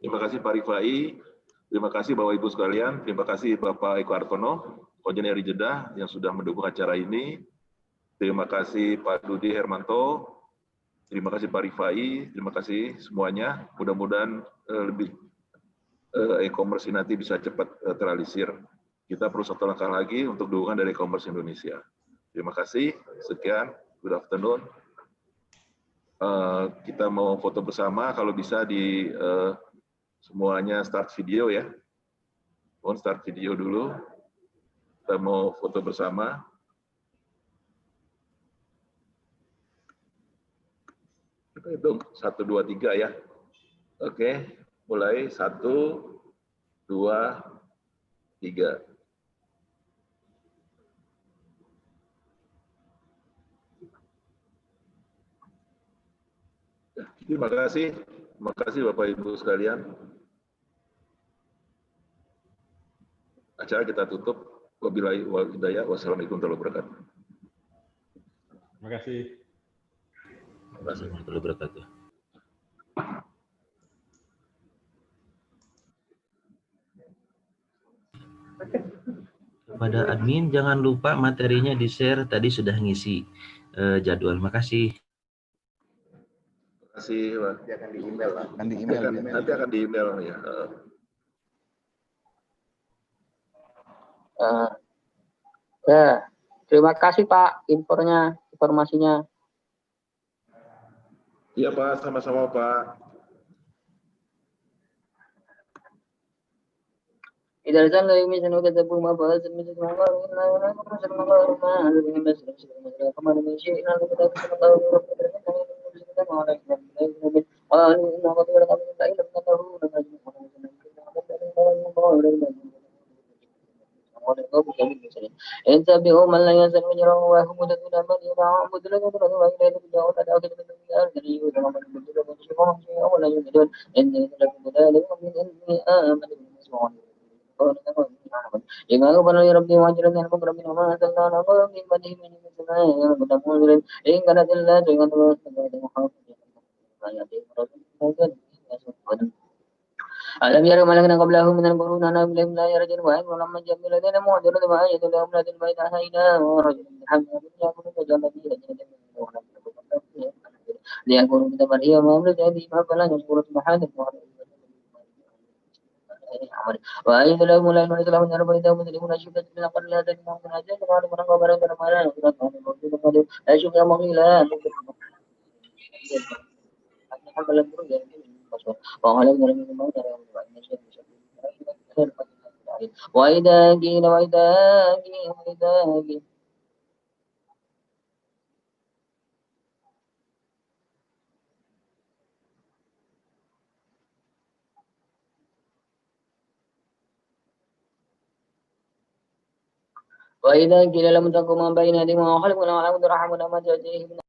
Terima kasih Pak Rifai, terima kasih Bapak Ibu sekalian, terima kasih Bapak Eko Hartono, KJRI Jeddah yang sudah mendukung acara ini. Terima kasih Pak Dudi Hermanto, terima kasih Pak Rifai, terima kasih semuanya. Mudah-mudahan lebih e-commerce nanti bisa cepat terrealisir. Kita perlu satu langkah lagi untuk dukungan dari e-commerce Indonesia. Terima kasih, sekian, good afternoon. Kita mau foto bersama, kalau bisa di semuanya start video ya. Mohon start video dulu. Kita mau foto bersama. Kita hitung 1, 2, 3 ya. Oke, mulai 1, 2, 3. Terima kasih Bapak Ibu sekalian. Acara kita tutup. Wabillahi wal hidayah. Wassalamualaikum warahmatullahi wabarakatuh. Terima kasih. Warahmatullahi wabarakatuh. Kepada admin jangan lupa materinya di-share, tadi sudah ngisi jadwal. Makasih. Terima kasih, Pak. Nanti akan di email, Pak. Nanti akan di email ya. Ya, terima kasih Pak informasinya. Iya Pak, sama-sama Pak. Idarsan la yumi sanu kata buma bahas misal mawar inna masal mawar ma hadu min masal kama min syai'in la kata sallallahu alaihi wasallam. نعبد لك وإليك ترجعون لا أجد من أرضي ولما نبدل لكم شيئا شيئا ولا يجدون إني لكم ذلك من إني آمن بالمسمعون إذا أقبل لي ربي وأجرني المكرم وما أنزلنا على قوم من بني من السماء من منزل إن كانت إلا جنة ألم يروا ما لنا قبله من القرون أنا بهم لا يرجون وأكل لما جمع الذين معجرون ما يد لهم لا البيت أحينا ورجل حمد يأكل فجعل فيه رجل ليكونوا بتبرئ ما أمرت أبيهم فلا يشكر سبحانه وأيضا لهم لا يملك لهم أن بيتهم مسلمون شدة من أقل لا تجمعون من أجل وعلى من قبل أن ما لا يقول لا شك يا مغيلا حمل البرد وغلب من الموت وإذا قيل وإذا قيل لهم اتقوا ما بين أيديهم وخلفهم لعلهم ترحمون ما تأتيهم